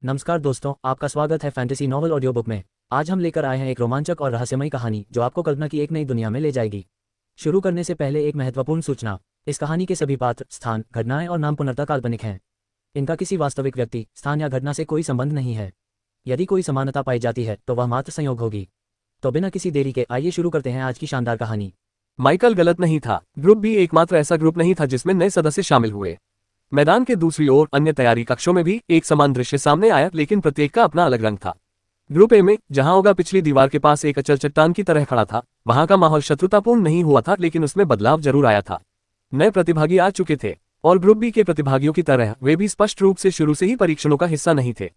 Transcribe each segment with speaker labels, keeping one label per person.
Speaker 1: नमस्कार दोस्तों, आपका स्वागत है फैंटेसी नॉवल ऑडियो बुक में। आज हम लेकर आए हैं एक रोमांचक और रहस्यमयी कहानी जो आपको कल्पना की एक नई दुनिया में ले जाएगी। शुरू करने से पहले एक महत्वपूर्ण सूचना। इस कहानी के सभी पात्र, स्थान, घटनाएं और नाम पूर्णतः काल्पनिक हैं। इनका किसी वास्तविक व्यक्ति, स्थान या घटना से कोई संबंध नहीं है। यदि कोई समानता पाई जाती है तो वह मात्र संयोग होगी। तो बिना किसी देरी के आइए शुरू करते हैं आज की शानदार कहानी।
Speaker 2: माइकल गलत नहीं था। ग्रुप बी एकमात्र ऐसा ग्रुप नहीं था जिसमें नए सदस्य शामिल हुए। मैदान के दूसरी ओर अन्य तैयारी कक्षों में भी एक समान दृश्य सामने आया, लेकिन प्रत्येक का अपना अलग रंग था। ग्रुप ए में, जहां ओगा पिछली दीवार के पास एक अचल चट्टान की तरह खड़ा था, वहां का माहौल शत्रुतापूर्ण नहीं हुआ था, लेकिन उसमें बदलाव जरूर आया था। नए प्रतिभागी आ चुके थे और ग्रुप बी के प्रतिभागियों की तरह वे भी स्पष्ट रूप से शुरू से ही परीक्षणों का हिस्सा नहीं थे।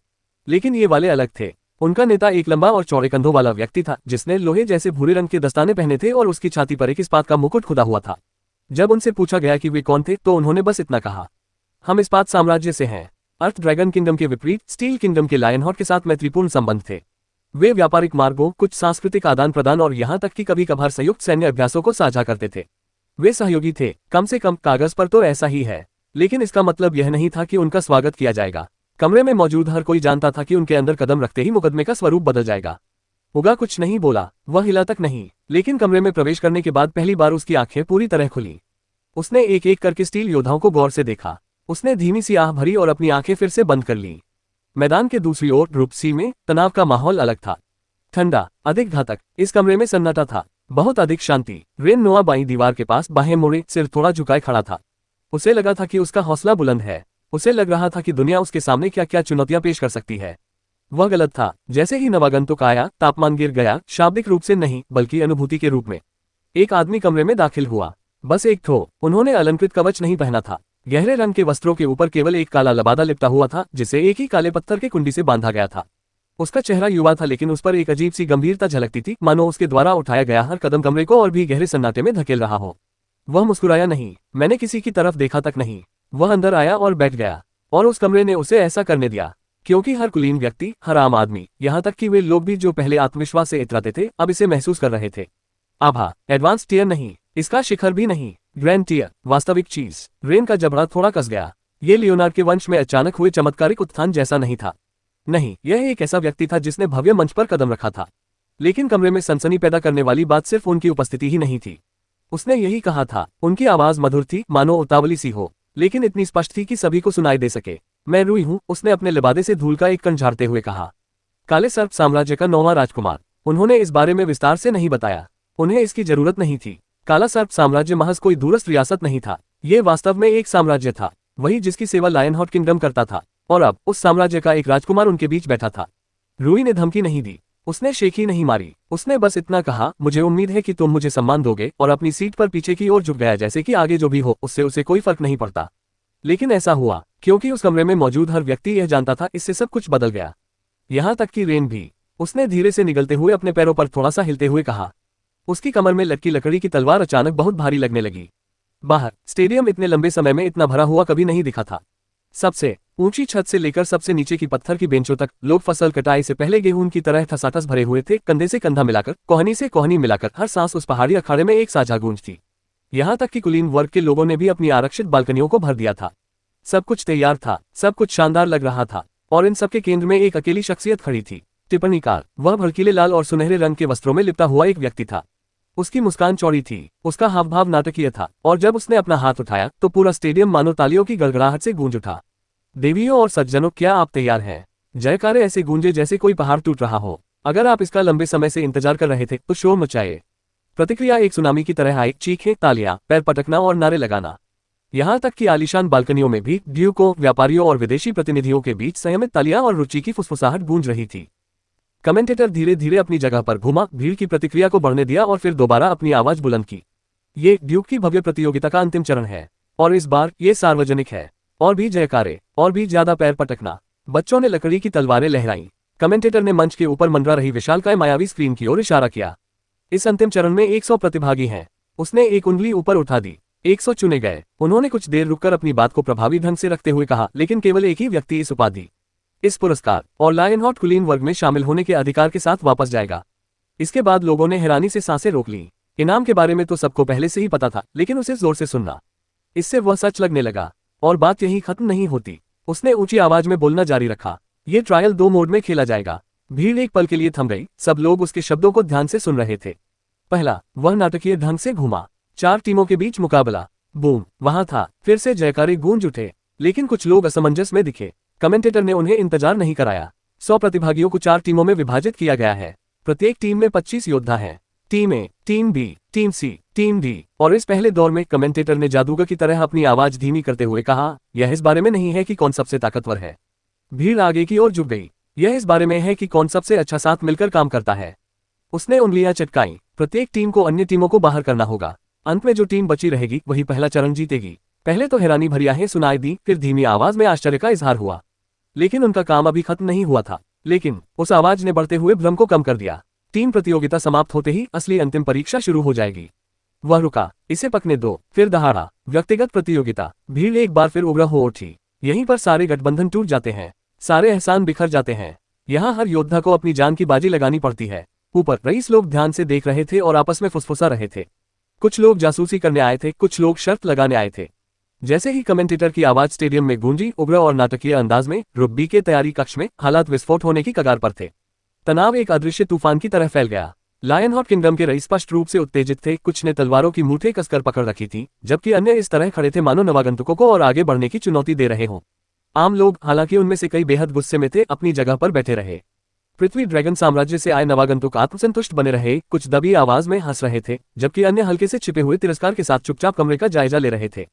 Speaker 2: लेकिन ये वाले अलग थे। उनका नेता एक लंबा और चौड़े कंधों वाला व्यक्ति था जिसने लोहे जैसे भूरे रंग के दस्ताने पहने थे और उसकी छाती पर एक इस्पात का मुकुट खुदा हुआ था। जब उनसे पूछा गया कि वे कौन थे तो उन्होंने बस इतना कहा, हम इस्पात साम्राज्य से हैं। अर्थ ड्रैगन किंगडम के विपरीत स्टील किंगडम के लायनहॉर्ट के साथ मैत्रीपूर्ण संबंध थे। वे व्यापारिक मार्गों, कुछ सांस्कृतिक आदान प्रदान और यहां तक कि कभी कभार संयुक्त सैन्य अभ्यासों को साझा करते थे। वे सहयोगी थे, कम से कम कागज पर तो ऐसा ही है, लेकिन इसका मतलब यह नहीं था कि उनका स्वागत किया जाएगा। कमरे में मौजूद हर कोई जानता था कि उनके अंदर कदम रखते ही मुकदमे का स्वरूप बदल जाएगा। उगा कुछ नहीं बोला, वह हिला तक नहीं, लेकिन कमरे में प्रवेश करने के बाद पहली बार उसकी आंखें पूरी तरह खुली। उसने एक एक करके स्टील योद्धाओं को गौर से देखा। उसने धीमी सी आह भरी और अपनी आंखें फिर से बंद कर ली। मैदान के दूसरी ओर ग्रुप सी में तनाव का माहौल अलग था। ठंडा, अधिक घातक। इस कमरे में सन्नाटा था, बहुत अधिक शांति। रेन नोआ बाईं दीवार के पास बाहें मोड़े, सिर थोड़ा झुकाए खड़ा था। उसे लगा था कि उसका हौसला बुलंद है। उसे लग रहा था कि दुनिया उसके सामने क्या क्या चुनौतियां पेश कर सकती है। वह गलत था। जैसे ही नवागंतुक आया, तापमान गिर गया, शाब्दिक रूप से नहीं बल्कि अनुभूति के रूप में। एक आदमी कमरे में दाखिल हुआ, बस एक ठो। उन्होंने अलंकृत कवच नहीं पहना था। गहरे रंग के वस्त्रों के ऊपर केवल एक काला लबादा लिपटा हुआ था जिसे एक ही काले पत्थर के कुंडी से बांधा गया था। उसका चेहरा युवा था, लेकिन उस पर एक अजीब सी गंभीरता झलकती थी, मानो उसके द्वारा उठाया गया हर कदम कमरे को और भी गहरे सन्नाटे में धकेल रहा हो। वह मुस्कुराया नहीं, मैंने किसी की तरफ देखा तक नहीं। वह अंदर आया और बैठ गया, और उस कमरे ने उसे ऐसा करने दिया क्योंकि हर कुलीन व्यक्ति, हर आम आदमी, यहाँ तक कि वे लोग भी जो पहले आत्मविश्वास से इतराते थे, अब इसे महसूस कर रहे थे। आभा, एडवांस टियर नहीं, इसका शिखर भी नहीं, ग्रैंड टियर, वास्तविक चीज। रेन का जबड़ा थोड़ा कस गया। ये लियोनार्ड के वंश में अचानक हुए चमत्कारिक उत्थान जैसा नहीं था। नहीं, यह एक ऐसा व्यक्ति था जिसने भव्य मंच पर कदम रखा था। लेकिन कमरे में सनसनी पैदा करने वाली बात सिर्फ उनकी उपस्थिति ही नहीं थी। उसने यही कहा था। उनकी आवाज मधुर थी, मानो उतावली सी हो, लेकिन इतनी स्पष्ट थी कि सभी को सुनाई दे सके। मैं रूई हूं, उसने अपने लिबादे से धूल का एक कण झाड़ते हुए कहा। काले सर्प साम्राज्य का 9वां राजकुमार। उन्होंने इस बारे में विस्तार से नहीं बताया। उन्हें इसकी जरूरत नहीं थी। काला सर्प साम्राज्य महज कोई दूरस्थ रियासत नहीं था, ये वास्तव में एक साम्राज्य था, वही जिसकी सेवा लायनहॉर्ट किंगडम करता था। और अब उस साम्राज्य का एक राजकुमार उनके बीच बैठा था। रूई ने धमकी नहीं दी, उसने शेखी नहीं मारी, उसने बस इतना कहा, मुझे उम्मीद है कि तुम मुझे सम्मान दोगे, और अपनी सीट पर पीछे की ओर झुक गया, जैसे कि आगे जो भी हो उससे उसे कोई फर्क नहीं पड़ता। लेकिन ऐसा हुआ क्योंकि उस कमरे में मौजूद हर व्यक्ति यह जानता था, इससे सब कुछ बदल गया, यहां तक कि रेन भी। उसने धीरे से निगलते हुए अपने पैरों पर थोड़ा सा हिलते हुए कहा। उसकी कमर में लटकी लकड़ी की तलवार अचानक बहुत भारी लगने लगी। बाहर स्टेडियम इतने लंबे समय में इतना भरा हुआ कभी नहीं दिखा था। सबसे ऊंची छत से लेकर सबसे नीचे की पत्थर की बेंचों तक लोग फसल कटाई से पहले गेहूं की तरह ठसाठस भरे हुए थे। कंधे से कंधा मिलाकर, कोहनी से कोहनी मिलाकर हर सांस उस पहाड़ी अखाड़े में एक साझा गूंज थी। यहां तक कि कुलीन वर्ग के लोगों ने भी अपनी आरक्षित बालकनियों को भर दिया था। सब कुछ तैयार था, सब कुछ शानदार लग रहा था, और इन सबके केंद्र में एक अकेली शख्सियत खड़ी थी। टिप्पणीकार, वह भड़कीले लाल और सुनहरे रंग के वस्त्रों में लिपटा हुआ एक व्यक्ति था। उसकी मुस्कान चौड़ी थी, उसका हाव भाव नाटकीय था, और जब उसने अपना हाथ उठाया तो पूरा स्टेडियम मानो तालियों की गड़गड़ाहट से गूंज उठा। देवियों और सज्जनों, क्या आप तैयार हैं? जयकारे ऐसे गूंजे जैसे कोई पहाड़ टूट रहा हो। अगर आप इसका लंबे समय से इंतजार कर रहे थे तो शोर मचाइए। प्रतिक्रिया एक सुनामी की तरह आई, चीखें, तालियां, पैर पटकना और नारे लगाना। यहां तक कि आलीशान बालकनियों में भी ड्यूकों, व्यापारियों और विदेशी प्रतिनिधियों के बीच संयमित तालियां और रुचि की फुसफुसाहट गूंज रही थी। कमेंटेटर धीरे धीरे अपनी जगह पर घुमा, भीड़ की प्रतिक्रिया को बढ़ने दिया और फिर दोबारा अपनी आवाज बुलंद की। ये ड्यूक की भव्य प्रतियोगिता का अंतिम चरण है, और इस बार ये सार्वजनिक है। और भी जयकारे, और भी ज्यादा पैर पटकना। बच्चों ने लकड़ी की तलवारें लहराई। कमेंटेटर ने मंच के ऊपर मंडरा रही विशालकाय मायावी स्क्रीन की ओर इशारा किया। इस अंतिम चरण में 100 प्रतिभागी हैं। उसने एक उंगली ऊपर उठा दी। 100 चुने गए। उन्होंने कुछ देर रुककर अपनी बात को प्रभावी ढंग से रखते हुए कहा, लेकिन केवल एक ही व्यक्ति इस उपाधि, इस पुरस्कार और लायनहॉर्ट कुलीन वर्ग में शामिल होने के अधिकार के साथ वापस जाएगा। इसके बाद लोगों ने हैरानी से सांसें रोक ली। इनाम के बारे में तो सबको पहले से ही पता था, लेकिन उसे जोर से सुनना, इससे वह सच लगने लगा। और बात यही खत्म नहीं होती। उसने ऊंची आवाज में बोलना जारी रखा, ये ट्रायल 2 मोड में खेला जाएगा। भीड़ एक पल के लिए थम गई, सब लोग उसके शब्दों को ध्यान से सुन रहे थे। पहला, वह नाटकीय ढंग से घूमा। 4 टीमों के बीच मुकाबला। बूम, वहां था। फिर से जयकारे गूंज उठे, लेकिन कुछ लोग असमंजस में दिखे। कमेंटेटर ने उन्हें इंतजार नहीं कराया। 100 प्रतिभागियों को 4 टीमों में विभाजित किया गया है। प्रत्येक टीम में 25 योद्धा हैं। टीम ए, टीम बी, टीम सी, टीम डी। और इस पहले दौर में कमेंटेटर ने जादूगर की तरह अपनी आवाज धीमी करते हुए कहा, यह इस बारे में नहीं है कि कौन सबसे ताकतवर है। भीड़ आगे की ओर झुक गई। यह इस बारे में है कि कौन सबसे अच्छा साथ मिलकर काम करता है। उसने उंगलियां चटकाई। प्रत्येक टीम को अन्य टीमों को बाहर करना होगा। अंत में जो टीम बची रहेगी वही पहला चरण जीतेगी। पहले तो हैरानी भरी आहें सुनाई दी, फिर धीमी आवाज में आश्चर्य का इजहार हुआ। लेकिन उनका काम अभी खत्म नहीं हुआ था। लेकिन उस आवाज ने बढ़ते हुए भ्रम को कम कर दिया। टीम प्रतियोगिता समाप्त होते ही असली अंतिम परीक्षा शुरू हो जाएगी। वह रुका, इसे पकने दो। फिर दहाड़ा, व्यक्तिगत प्रतियोगिता। भीड़ एक बार फिर उग्र हो उठी। यहीं पर सारे गठबंधन टूट जाते हैं, सारे एहसान बिखर जाते हैं। यहाँ हर योद्धा को अपनी जान की बाजी लगानी पड़ती है। ऊपर रईस लोग ध्यान से देख रहे थे और आपस में फुसफुसा रहे थे। कुछ लोग जासूसी करने आए थे, कुछ लोग शर्त लगाने आए थे। जैसे ही कमेंटेटर की आवाज स्टेडियम में गूंजी, उग्र और नाटकीय अंदाज में, ग्रुप बी के तैयारी कक्ष में हालात विस्फोट होने की कगार पर थे। तनाव एक अदृश्य तूफान की तरह फैल गया। लायन हॉट किंगडम के रईस स्पष्ट रूप से उत्तेजित थे। कुछ ने तलवारों की मूठें कसकर पकड़ रखी थी, जबकि अन्य इस तरह खड़े थे मानो नवागंतुकों को और आगे बढ़ने की चुनौती दे रहे हों। आम लोग, हालांकि उनमें से कई बेहद गुस्से में थे, अपनी जगह पर बैठे रहे। पृथ्वी ड्रैगन साम्राज्य से आए नवागंतुक आत्मसंतुष्ट बने रहे, कुछ दबी आवाज में हंस रहे थे, जबकि अन्य हल्के से छिपे हुए तिरस्कार के साथ चुपचाप कमरे का जायजा ले रहे थे।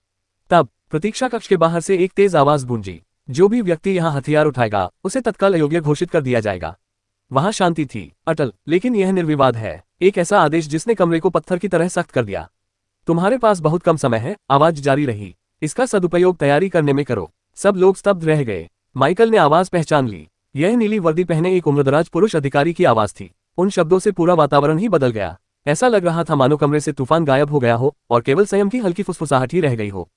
Speaker 2: तब प्रतीक्षा कक्ष के बाहर से एक तेज आवाज गूंजी, जो भी व्यक्ति यहाँ हथियार उठाएगा उसे तत्काल अयोग्य घोषित कर दिया जाएगा। वहां शांति थी, अटल, लेकिन यह निर्विवाद है। एक ऐसा आदेश जिसने कमरे को पत्थर की तरह सख्त कर दिया। तुम्हारे पास बहुत कम समय है, आवाज जारी रही। इसका सदुपयोग तैयारी करने में करो। सब लोग स्तब्ध रह गए। माइकल ने आवाज पहचान ली। यह नीली वर्दी पहने एक उम्रदराज पुरुष अधिकारी की आवाज थी। उन शब्दों से पूरा वातावरण ही बदल गया। ऐसा लग रहा था मानो कमरे से तूफान गायब हो गया हो और केवल संयम की हल्की फुसफुसाहट ही रह गई हो।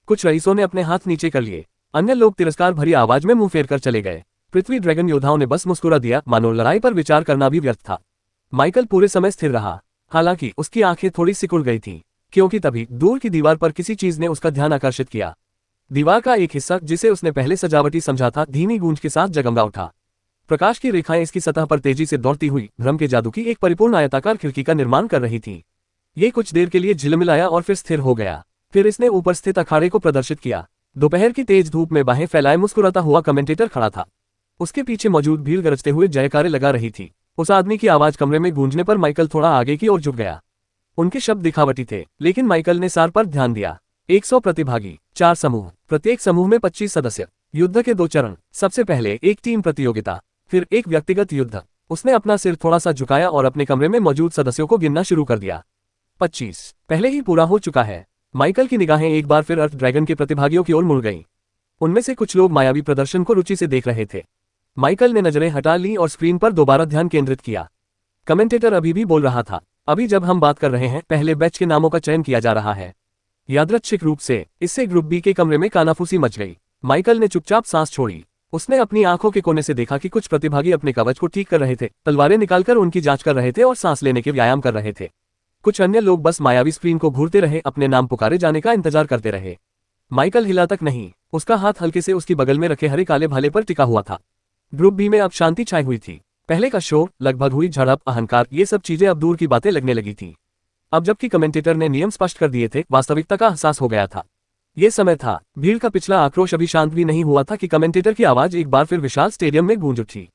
Speaker 2: कुछ रईसों ने अपने हाथ नीचे कर लिए, अन्य लोग तिरस्कार भरी आवाज में मुंह फेर कर चले गए। पृथ्वी ड्रैगन योद्धाओं ने बस मुस्कुरा दिया, मानो लड़ाई पर विचार करना भी व्यर्थ था। माइकल पूरे समय स्थिर रहा, हालांकि उसकी आंखें थोड़ी सिकुड़ गई थीं, क्योंकि तभी दूर की दीवार पर किसी चीज ने उसका ध्यान आकर्षित किया। दीवार का एक हिस्सा, जिसे उसने पहले सजावटी समझा था, धीमी गूंज के साथ जगमगा उठा। प्रकाश की रेखाएं इसकी सतह पर तेजी से दौड़ती हुई भ्रम के जादू की एक परिपूर्ण आयताकार खिड़की का निर्माण कर रही थी। ये कुछ देर के लिए झिलमिलाया और फिर स्थिर हो गया। फिर इसने ऊपर स्थित अखाड़े को प्रदर्शित किया। दोपहर की तेज धूप में बाहें फैलाए मुस्कुराता हुआ कमेंटेटर खड़ा था। उसके पीछे मौजूद भीड़ गरजते हुए जयकारे लगा रही थी। उस आदमी की आवाज कमरे में गूंजने पर माइकल थोड़ा आगे की ओर झुक गया। उनके शब्द दिखावटी थे, लेकिन माइकल ने सार पर ध्यान दिया। 100 प्रतिभागी, 4 समूह, प्रत्येक समूह में 25 सदस्य, युद्ध के 2 चरण। सबसे पहले एक टीम प्रतियोगिता, फिर एक व्यक्तिगत युद्ध। उसने अपना सिर थोड़ा सा झुकाया और अपने कमरे में मौजूद सदस्यों को गिनना शुरू कर दिया। 25 पहले ही पूरा हो चुका है। माइकल की निगाहें एक बार फिर अर्थ ड्रैगन के प्रतिभागियों की ओर मुड़ गईं। उनमें से कुछ लोग मायावी प्रदर्शन को रुचि से देख रहे थे। माइकल ने नजरें हटा ली और स्क्रीन पर दोबारा ध्यान केंद्रित किया। कमेंटेटर अभी भी बोल रहा था, अभी जब हम बात कर रहे हैं, पहले बैच के नामों का चयन किया जा रहा है यादृच्छिक रूप से। इससे ग्रुप बी के कमरे में कानाफूसी मच गई। माइकल ने चुपचाप सांस छोड़ी। उसने अपनी आंखों के कोने से देखा कि कुछ प्रतिभागी अपने कवच को ठीक कर रहे थे, तलवारें निकालकर उनकी जांच कर रहे थे और सांस लेने के व्यायाम कर रहे थे। कुछ अन्य लोग बस मायावी स्क्रीन को घूरते रहे, अपने नाम पुकारे जाने का इंतजार करते रहे। माइकल हिला तक नहीं। उसका हाथ हल्के से उसकी बगल में रखे हरे काले भाले पर टिका हुआ था। ग्रुप बी में अब शांति छाई हुई थी। पहले का शोर, लगभग हुई झड़प, अहंकार, ये सब चीजें अब दूर की बातें लगने लगी थी। अब जबकि कमेंटेटर ने नियम स्पष्ट कर दिए थे, वास्तविकता का एहसास हो गया था। ये समय था। भीड़ का पिछला आक्रोश अभी शांत भी नहीं हुआ था कि कमेंटेटर की आवाज एक बार फिर विशाल स्टेडियम में गूंज उठी।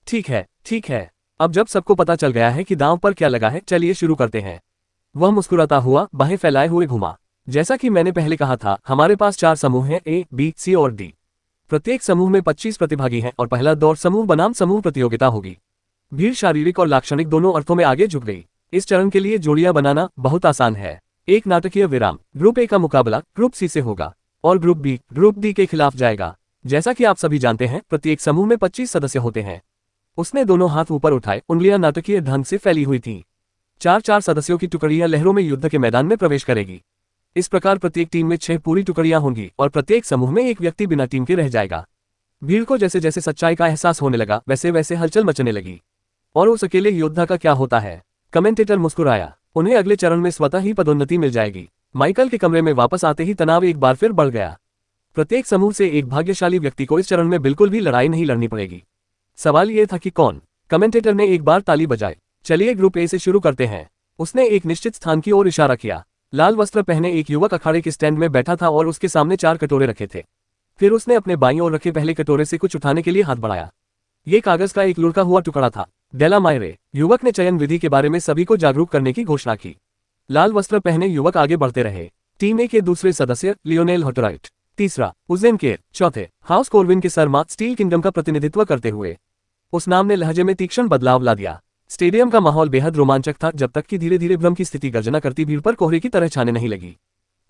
Speaker 2: ठीक है, ठीक है, अब जब सबको पता चल गया है कि दांव पर क्या लगा है, चलिए शुरू करते हैं। वह मुस्कुराता हुआ बाहें फैलाए हुए घुमा। जैसा कि मैंने पहले कहा था, हमारे पास 4 समूह हैं, ए, बी, सी और डी। प्रत्येक समूह में 25 प्रतिभागी हैं और पहला दौर समूह बनाम समूह प्रतियोगिता होगी। भीड़ शारीरिक और लाक्षणिक दोनों अर्थों में आगे झुक गई। इस चरण के लिए जोड़ियां बनाना बहुत आसान है। एक नाटकीय विराम, ग्रुप ए का मुकाबला ग्रुप सी से होगा और ग्रुप बी ग्रुप डी के खिलाफ जाएगा। जैसा कि आप सभी जानते हैं, प्रत्येक समूह में 25 सदस्य होते हैं। उसने दोनों हाथ ऊपर उठाए, उंगलियां नाटकीय ढंग से फैली हुई थीं। 4-4 सदस्यों की टुकड़ियां लहरों में युद्ध के मैदान में प्रवेश करेगी। इस प्रकार प्रत्येक टीम में 6 पूरी टुकड़ियां होंगी और प्रत्येक समूह में एक व्यक्ति बिना टीम के रह जाएगा। भीड़ को जैसे जैसे सच्चाई का एहसास होने लगा, वैसे वैसे हलचल मचने लगी। और उस अकेले योद्धा का क्या होता है? कमेंटेटर मुस्कुराया। उन्हें अगले चरण में स्वतः ही पदोन्नति मिल जाएगी। माइकल के कमरे में वापस आते ही तनाव एक बार फिर बढ़ गया। प्रत्येक समूह से एक भाग्यशाली व्यक्ति को इस चरण में बिल्कुल भी लड़ाई नहीं लड़नी पड़ेगी। सवाल ये था कि कौन। कमेंटेटर ने एक बार ताली बजाई। चलिए ग्रुप ए से शुरू करते हैं। उसने एक निश्चित स्थान की ओर इशारा किया। लाल वस्त्र पहने एक युवक अखाड़े के स्टैंड में बैठा था और उसके सामने 4 कटोरे रखे थे। फिर उसने अपने बाईं ओर रखे पहले कटोरे से कुछ उठाने के लिए हाथ बढ़ाया। ये कागज का एक लुढ़का हुआ टुकड़ा था। डेला मायरे, युवक ने चयन विधि के बारे में सभी को जागरूक करने की घोषणा की। लाल वस्त्र पहने युवक आगे बढ़ते रहे। टीम ए के दूसरे सदस्य लियोनेल होटराइट, तीसरा उजेन केर, चौथे हाउस कोर्विन के सर मार्क स्टील किंगडम का प्रतिनिधित्व करते हुए। उस नाम ने लहजे में तीक्ष्ण बदलाव ला दिया। स्टेडियम का माहौल बेहद रोमांचक था जब तक कि धीरे धीरे भ्रम की स्थिति गर्जना करती भीड़ पर कोहरे की तरह छाने नहीं लगी।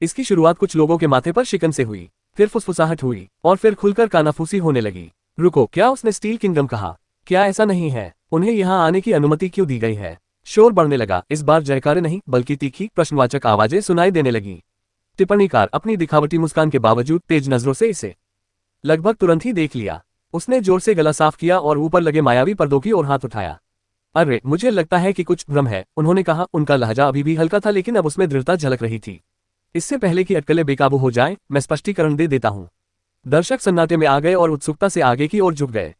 Speaker 2: इसकी शुरुआत कुछ लोगों के माथे पर शिकन से हुई, फिर फुसफुसाहट हुई और फिर खुलकर कानाफूसी होने लगी। रुको, क्या उसने स्टील किंगडम कहा? क्या ऐसा नहीं है? उन्हें यहाँ आने की अनुमति क्यों दी गई है? शोर बढ़ने लगा। इस बार जयकारे नहीं बल्कि तीखी प्रश्नवाचक आवाजें सुनाई देने लगी। टिप्पणीकार अपनी दिखावटी मुस्कान के बावजूद तेज नजरों से इसे लगभग तुरंत ही देख लिया। उसने जोर से गला साफ किया और ऊपर लगे मायावी पर्दों की ओर हाथ उठाया। अरे, मुझे लगता है कि कुछ भ्रम है, उन्होंने कहा। उनका लहजा अभी भी हल्का था लेकिन अब उसमें दृढ़ता झलक रही थी। इससे पहले कि अटकलें बेकाबू हो जाएं, मैं स्पष्टीकरण दे देता हूं। दर्शक सन्नाटे में आ गए और उत्सुकता से आगे की ओर झुक गए।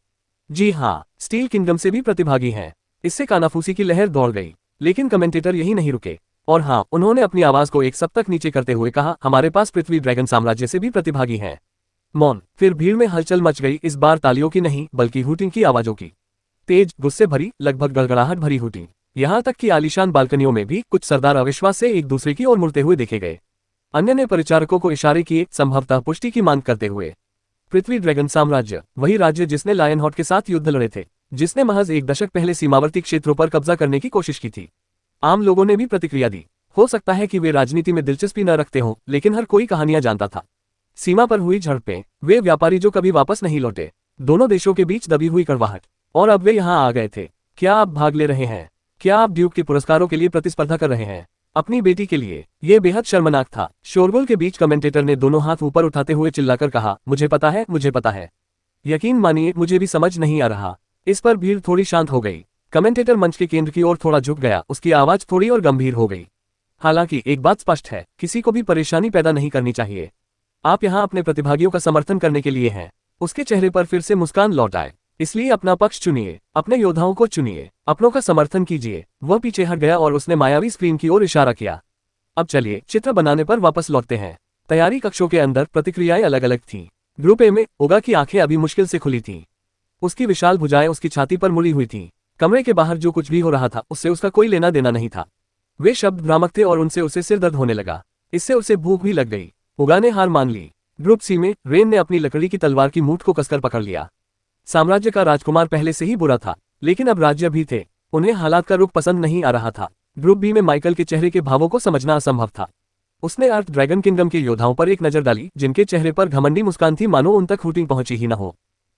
Speaker 2: जी हाँ, स्टील किंगडम से भी प्रतिभागी हैं। इससे कानाफूसी की लहर दौड़ गई, लेकिन कमेंटेटर यही नहीं रुके। और हाँ, उन्होंने अपनी आवाज को एक सब तक नीचे करते हुए कहा, हमारे पास पृथ्वी ड्रैगन साम्राज्य से भी प्रतिभागी हैं। मौन। फिर भीड़ में हलचल मच गई, इस बार तालियों की नहीं बल्कि हूटिंग की आवाजों की। तेज, गुस्से भरी, लगभग गड़गड़ाहट भरी हूटिंग। यहां तक कि आलीशान बालकनियों में भी कुछ सरदार अविश्वास से एक दूसरे की ओर मुड़ते हुए देखे गए। अन्य ने परिचारकों को इशारे किए, संभवतः पुष्टि की मांग करते हुए। पृथ्वी ड्रैगन साम्राज्य, वही राज्य जिसने लायन हॉट के साथ युद्ध लड़े थे, जिसने महज 1 दशक पहले सीमावर्ती क्षेत्रों पर कब्जा करने की कोशिश की थी। आम लोगों ने भी प्रतिक्रिया दी। हो सकता है कि वे राजनीति में दिलचस्पी न रखते हों, लेकिन हर कोई कहानियां जानता था। सीमा पर हुई झड़पें, वे व्यापारी जो कभी वापस नहीं लौटे, दोनों देशों के बीच दबी हुई कड़वाहट, और अब वे यहां आ गए थे। क्या आप भाग ले रहे हैं? क्या आप ड्यूक के पुरस्कारों के लिए प्रतिस्पर्धा कर रहे हैं? अपनी बेटी के लिए? ये बेहद शर्मनाक था। शोरगुल के बीच कमेंटेटर ने दोनों हाथ ऊपर उठाते हुए चिल्लाकर कहा, मुझे पता है, मुझे पता है। यकीन मानिए, मुझे भी समझ नहीं आ रहा। इस पर भीड़ थोड़ी शांत हो गई। कमेंटेटर मंच के केंद्र की ओर थोड़ा झुक गया, उसकी आवाज थोड़ी और गंभीर हो गई। हालांकि एक बात स्पष्ट है, किसी को भी परेशानी पैदा नहीं करनी चाहिए। आप यहाँ अपने प्रतिभागियों का समर्थन करने के लिए हैं। उसके चेहरे पर फिर से मुस्कान लौट आए। इसलिए अपना पक्ष चुनिए, अपने योद्धाओं को चुनिए, अपनों का समर्थन कीजिए। वह पीछे हट गया और उसने मायावी स्क्रीन की ओर इशारा किया। अब चलिए चित्र बनाने पर वापस लौटते हैं। तैयारी कक्षों के अंदर प्रतिक्रियाएं अलग अलग थीं। ग्रुप ए में ओगा की आंखें अभी मुश्किल से खुली थीं। उसकी विशाल भुजाएं उसकी छाती पर मुड़ी हुई थीं। कमरे के बाहर जो कुछ भी हो रहा था उससे उसका कोई लेना देना नहीं था। वे शब्द भ्रामक थे और उनसे उसे सिर दर्द होने लगा। इससे उसे भूख भी लग गई। ओगा ने हार मान ली। ग्रुप सी में रेन ने अपनी लकड़ी की तलवार की मूठ को कसकर पकड़ लिया। साम्राज्य का राजकुमार पहले से ही बुरा था, लेकिन अब राज्य भी थे। उन्हें हालात का रुख पसंद नहीं आ रहा था। ग्रुप बी में माइकल के चेहरे के भावों को समझना असंभव था। उसने अर्थ ड्रैगन किंगडम के योद्धाओं पर एक नजर डाली, जिनके चेहरे पर घमंडी मुस्कान थी, मानो उन तक हूटिंग पहुंची ही न हो।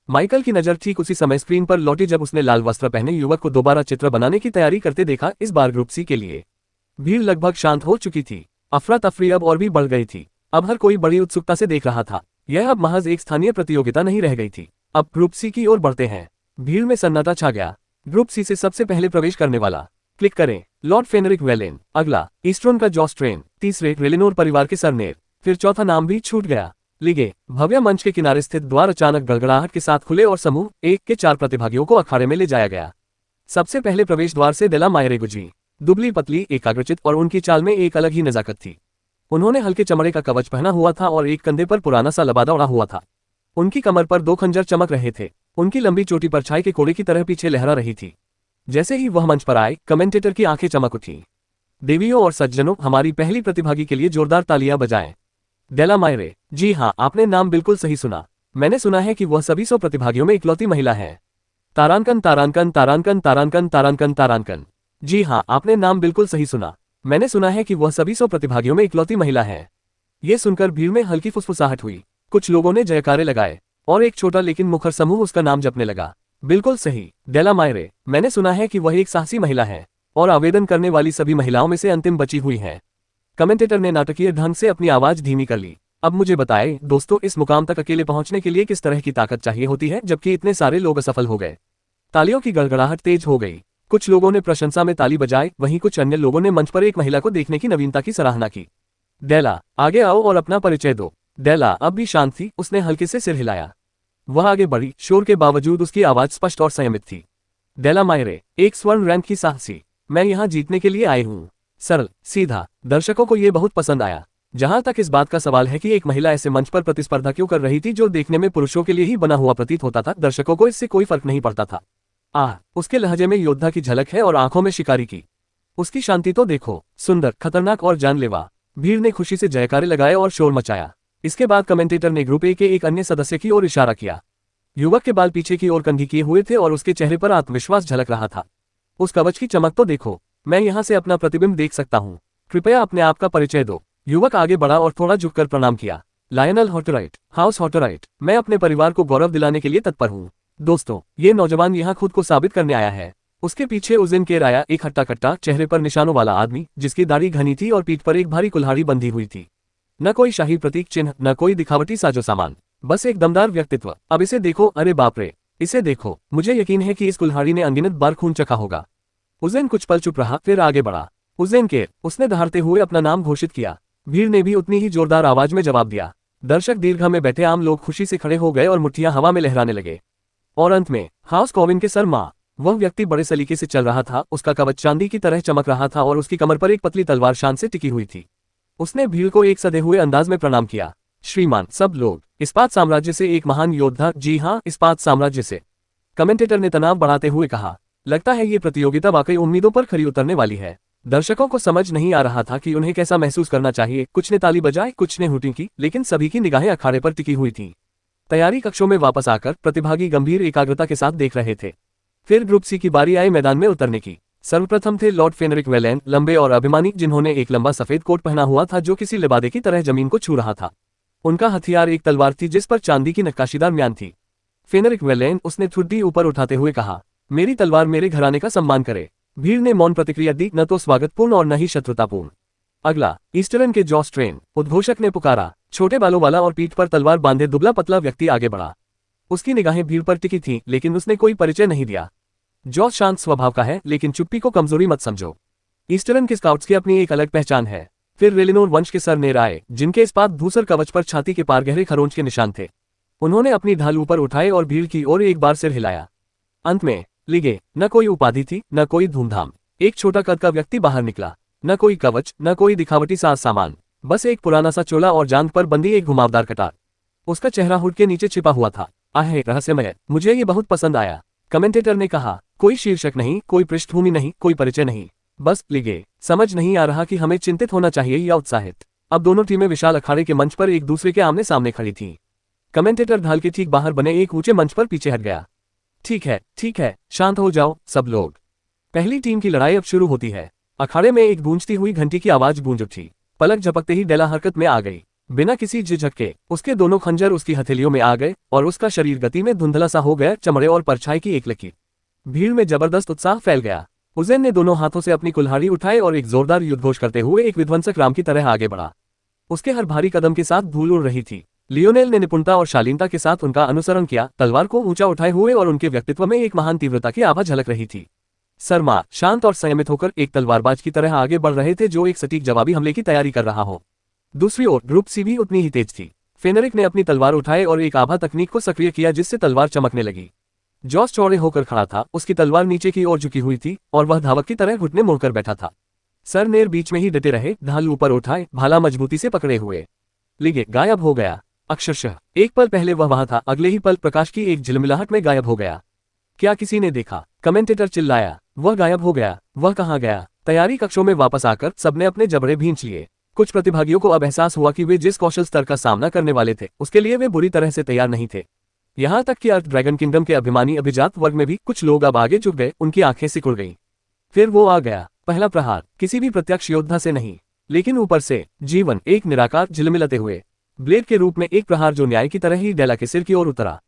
Speaker 2: माइकल की नजर ठीक उसी समय स्क्रीन पर लौटी जब उसने लाल वस्त्र पहने युवक को दोबारा चित्र बनाने की तैयारी करते देखा। इस बार ग्रुप सी के लिए भीड़ लगभग शांत हो चुकी थी। अफरा तफरी अब और भी बढ़ गई थी। अब हर कोई बड़ी उत्सुकता से देख रहा था। यह अब महज एक स्थानीय प्रतियोगिता नहीं रह गई थी। अब ग्रुप सी की ओर बढ़ते हैं। भीड़ में सन्नाटा छा गया। ग्रुप सी से सबसे पहले प्रवेश करने वाला, क्लिक करें, लॉर्ड फेनरिक वेलेन। अगला ईस्ट्रोन का जॉस ट्रेन। तीसरे रेलिनोर परिवार के सरनेर। फिर चौथा नाम भी छूट गया। लिगे। भव्य मंच के किनारे स्थित द्वार अचानक गड़गड़ाहट के साथ खुले और समूह 1 के 4 प्रतिभागियों को अखाड़े में ले जाया गया। सबसे पहले प्रवेश द्वार से डेला मायरे गुजरी। दुबली पतली, एकाग्रचित और उनकी चाल में एक अलग ही नजाकत थी। उन्होंने हल्के चमड़े का कवच पहना हुआ था और एक कंधे पर पुराना सा लबादा ओढ़ा हुआ था। उनकी कमर पर 2 खंजर चमक रहे थे। उनकी लंबी चोटी परछाई के कोड़े की तरह पीछे लहरा रही थी। जैसे ही वह मंच पर आए, कमेंटेटर की आंखें चमक उठी। देवियों और सज्जनों, हमारी पहली प्रतिभागी के लिए जोरदार तालियां बजाएं। डेला मायरे। जी हाँ, आपने नाम बिल्कुल सही सुना। मैंने सुना है कि वह सभी 100 प्रतिभागियों में इकलौती महिला है। तारांकन तारांकन तारांकन तारांकन तारांकन तारांकन। जी हाँ, आपने नाम बिल्कुल सही सुना। मैंने सुना है कि वह सभी 100 प्रतिभागियों में इकलौती महिला है। ये सुनकर भीड़ में हल्की फुसफुसाहट हुई। कुछ लोगों ने जयकारे लगाए और एक छोटा लेकिन मुखर समूह उसका नाम जपने लगा। बिल्कुल सही, डेला मायरे। मैंने सुना है कि वह एक साहसी महिला है और आवेदन करने वाली सभी महिलाओं में से अंतिम बची हुई है। कमेंटेटर ने नाटकीय ढंग से अपनी आवाज धीमी कर ली। अब मुझे बताएं दोस्तों, इस मुकाम तक अकेले पहुंचने के लिए किस तरह की ताकत चाहिए होती है, जबकि इतने सारे लोग असफल हो गए। तालियों की गड़गड़ाहट तेज हो गई। कुछ लोगों ने प्रशंसा में ताली बजाई, वहीं कुछ अन्य लोगों ने मंच पर एक महिला को देखने की नवीनता की सराहना की। डेला, आगे आओ और अपना परिचय दो। डेला अब भी शांत थी, उसने हल्के से सिर हिलाया। वह आगे बढ़ी, शोर के बावजूद उसकी आवाज स्पष्ट और संयमित थी। डेला मायरे, एक स्वर्ण रैंक की साहसी। मैं यहाँ जीतने के लिए आई हूँ। सरल, सीधा। दर्शकों को ये बहुत पसंद आया। जहां तक इस बात का सवाल है कि एक महिला ऐसे मंच पर प्रतिस्पर्धा क्यों कर रही थी जो देखने में पुरुषों के लिए ही बना हुआ प्रतीत होता था, दर्शकों को इससे कोई फर्क नहीं पड़ता था। उसके लहजे में योद्धा की झलक है और आंखों में शिकारी की। उसकी शांति तो देखो, सुंदर, खतरनाक और जानलेवा। भीड़ ने खुशी से जयकारे लगाए और शोर मचाया। इसके बाद कमेंटेटर ने ग्रुप ए के एक अन्य सदस्य की ओर इशारा किया। युवक के बाल पीछे की ओर कंघी किए हुए थे और उसके चेहरे पर आत्मविश्वास झलक रहा था। उस कवच की चमक तो देखो, मैं यहाँ से अपना प्रतिबिंब देख सकता हूँ। कृपया अपने आप का परिचय दो। युवक आगे बढ़ा और थोड़ा झुककर प्रणाम किया। लायनल हॉटराइट, हाउस हॉटराइट, मैं अपने परिवार को गौरव दिलाने के लिए तत्पर हूँ। दोस्तों, ये नौजवान यहाँ खुद को साबित करने आया है। उसके पीछे उज़ेन केर आया, एक हट्टा कट्टा, चेहरे पर निशानों वाला आदमी, जिसकी दाढ़ी घनी थी और पीठ पर एक भारी कुल्हाड़ी बंधी हुई थी। न कोई शाही प्रतीक चिन्ह, न कोई दिखावटी साजो सामान, बस एक दमदार व्यक्तित्व। अब इसे देखो, अरे बाप रे, इसे देखो। मुझे यकीन है कि इस कुल्हाड़ी ने अनगिनत बार खून चखा होगा। उज़ेन कुछ पल चुप रहा, फिर आगे बढ़ा। उज़ेन केर, उसने दहाड़ते हुए अपना नाम घोषित किया। भीड़ ने भी उतनी ही जोरदार आवाज में जवाब दिया। दर्शक दीर्घा में बैठे आम लोग खुशी से खड़े हो गए और मुट्ठियां हवा में लहराने लगे। और अंत में हाउस कोविन के सर मां, वह व्यक्ति बड़े सलीके से चल रहा था। उसका कवच चांदी की तरह चमक रहा था और उसकी कमर पर एक पतली तलवार शान से टिकी हुई थी। उसने भीड़ को एक सधे हुए अंदाज में प्रणाम किया। श्रीमान, सब लोग, इस्पात साम्राज्य से एक महान योद्धा। जी हाँ, इस्पात साम्राज्य से। कमेंटेटर ने तनाव बढ़ाते हुए कहा। लगता है ये प्रतियोगिता वाकई उम्मीदों पर खरी उतरने वाली है। दर्शकों को समझ नहीं आ रहा था कि उन्हें कैसा महसूस करना चाहिए। कुछ ने ताली बजाई, कुछ ने हुटिंग की, लेकिन सभी की निगाहें अखाड़े पर टिकी हुई थीं। तैयारी कक्षों में वापस आकर प्रतिभागी गंभीर एकाग्रता के साथ देख रहे थे। फिर ग्रुप सी की बारी आई मैदान में उतरने की। सर्वप्रथम थे लॉर्ड फेनरिक वेलेन, लंबे और अभिमानी, जिन्होंने एक लंबा सफेद कोट पहना हुआ था जो किसी लिबादे की तरह जमीन को छू रहा था। उनका हथियार एक तलवार थी जिस पर चांदी की नक्काशीदार म्यान थी। फेनरिक वेलेन, उसने ठुड्डी ऊपर उठाते हुए कहा, मेरी तलवार मेरे घराने का सम्मान करे। भीड़ ने मौन प्रतिक्रिया दी, न तो स्वागतपूर्ण और न ही शत्रुतापूर्ण। अगला, ईस्टर्न के जॉस ट्रेन, उद्घोषक ने पुकारा। छोटे बालों वाला और पीठ पर तलवार बांधे दुबला पतला व्यक्ति आगे बढ़ा। उसकी निगाहें भीड़ पर टिकी थीं, लेकिन उसने कोई परिचय नहीं दिया। जॉस शांत स्वभाव का है, लेकिन चुप्पी को कमजोरी मत समझो। ईस्टर्न के स्काउट्स की अपनी एक अलग पहचान है। फिर रेलिनोर वंश के सर नेर आए, जिनके इस्पात धूसर कवच पर छाती के पार गहरे खरोंच के निशान थे। उन्होंने अपनी ढाल ऊपर उठाए और भीड़ की ओर एक बार सिर हिलाया। अंत में लिगे, न कोई उपाधि थी, न कोई धूमधाम। एक छोटा कद का व्यक्ति बाहर निकला। न कोई कवच, न कोई दिखावटी साज सामान, बस एक पुराना सा चोला और जांघ पर बंदी एक घुमावदार कटार। उसका चेहरा हुड के नीचे छिपा हुआ था। आहे, रहस्यमय, मुझे ये बहुत पसंद आया। कमेंटेटर ने कहा। कोई शीर्षक नहीं, कोई पृष्ठभूमि नहीं, कोई परिचय नहीं, बस लिगे। समझ नहीं आ रहा कि हमें चिंतित होना चाहिए या उत्साहित। अब दोनों टीमें विशाल अखाड़े के मंच पर एक दूसरे के आमने सामने खड़ी थीं। कमेंटेटर ढाल के ठीक बाहर बने एक ऊंचे मंच पर पीछे हट गया। ठीक है, शांत हो जाओ सब लोग। पहली टीम की लड़ाई अब शुरू होती है। अखाड़े में एक गूंजती हुई घंटी की आवाज गूंज उठी। पलक झपकते ही डेला हरकत में आ गई। बिना किसी झिझक के उसके दोनों खंजर उसकी हथेलियों में आ गए और उसका शरीर गति में धुंधला सा हो गया, चमड़े और परछाई की एक लकीर। भीड़ में जबरदस्त उत्साह फैल गया। उज़ेन ने दोनों हाथों से अपनी कुल्हाड़ी उठाई और एक जोरदार युद्धघोष करते हुए एक विध्वंसक राम की तरह आगे बढ़ा। उसके हर भारी कदम के साथ धूल उड़ रही थी। लियोनेल ने निपुणता और शालीनता के साथ उनका अनुसरण किया, तलवार को ऊंचा उठाए हुए, और उनके व्यक्तित्व में एक महान तीव्रता की आभा झलक रही थी। शर्मा शांत और संयमित होकर एक तलवारबाज की तरह आगे बढ़ रहे थे जो एक सटीक जवाबी हमले की तैयारी कर रहा हो। दूसरी ओर ग्रुप सी भी उतनी ही तेज थी। फेनरिक ने अपनी तलवार उठाई और एक आभा तकनीक को सक्रिय किया जिससे तलवार चमकने लगी। जॉस चौड़े होकर खड़ा था, उसकी तलवार नीचे की ओर झुकी हुई थी और वह धावक की तरह घुटने मुड़कर बैठा था। सर नेर बीच में ही डटे रहे, ढाल ऊपर उठाए, भाला मजबूती से पकड़े हुए। लिगे गायब हो गया। अक्षरशः एक पल पहले वह वहां था, अगले ही पल प्रकाश की एक झिलमिलाहट में गायब हो गया। क्या किसी ने देखा? कमेंटेटर चिल्लाया। वह गायब हो गया। वह कहाँ गया? तैयारी कक्षों में वापस आकर सबने अपने जबड़े भींच लिए। कुछ प्रतिभागियों को अब एहसास हुआ कि वे जिस कौशल स्तर का सामना करने वाले थे उसके लिए वे बुरी तरह से तैयार नहीं थे। यहाँ तक कि अर्थ ड्रैगन किंगडम के अभिमानी अभिजात वर्ग में भी कुछ लोग अब आगे झुक गए, उनकी आंखें सिकुड़ गईं। फिर वो आ गया, पहला प्रहार, किसी भी प्रत्यक्ष योद्धा से नहीं, लेकिन ऊपर से जीवन, एक निराकार झिलमिलाते हुए ब्लेड के रूप में एक प्रहार जो न्याय की तरह ही डेला के सिर की ओर उतरा।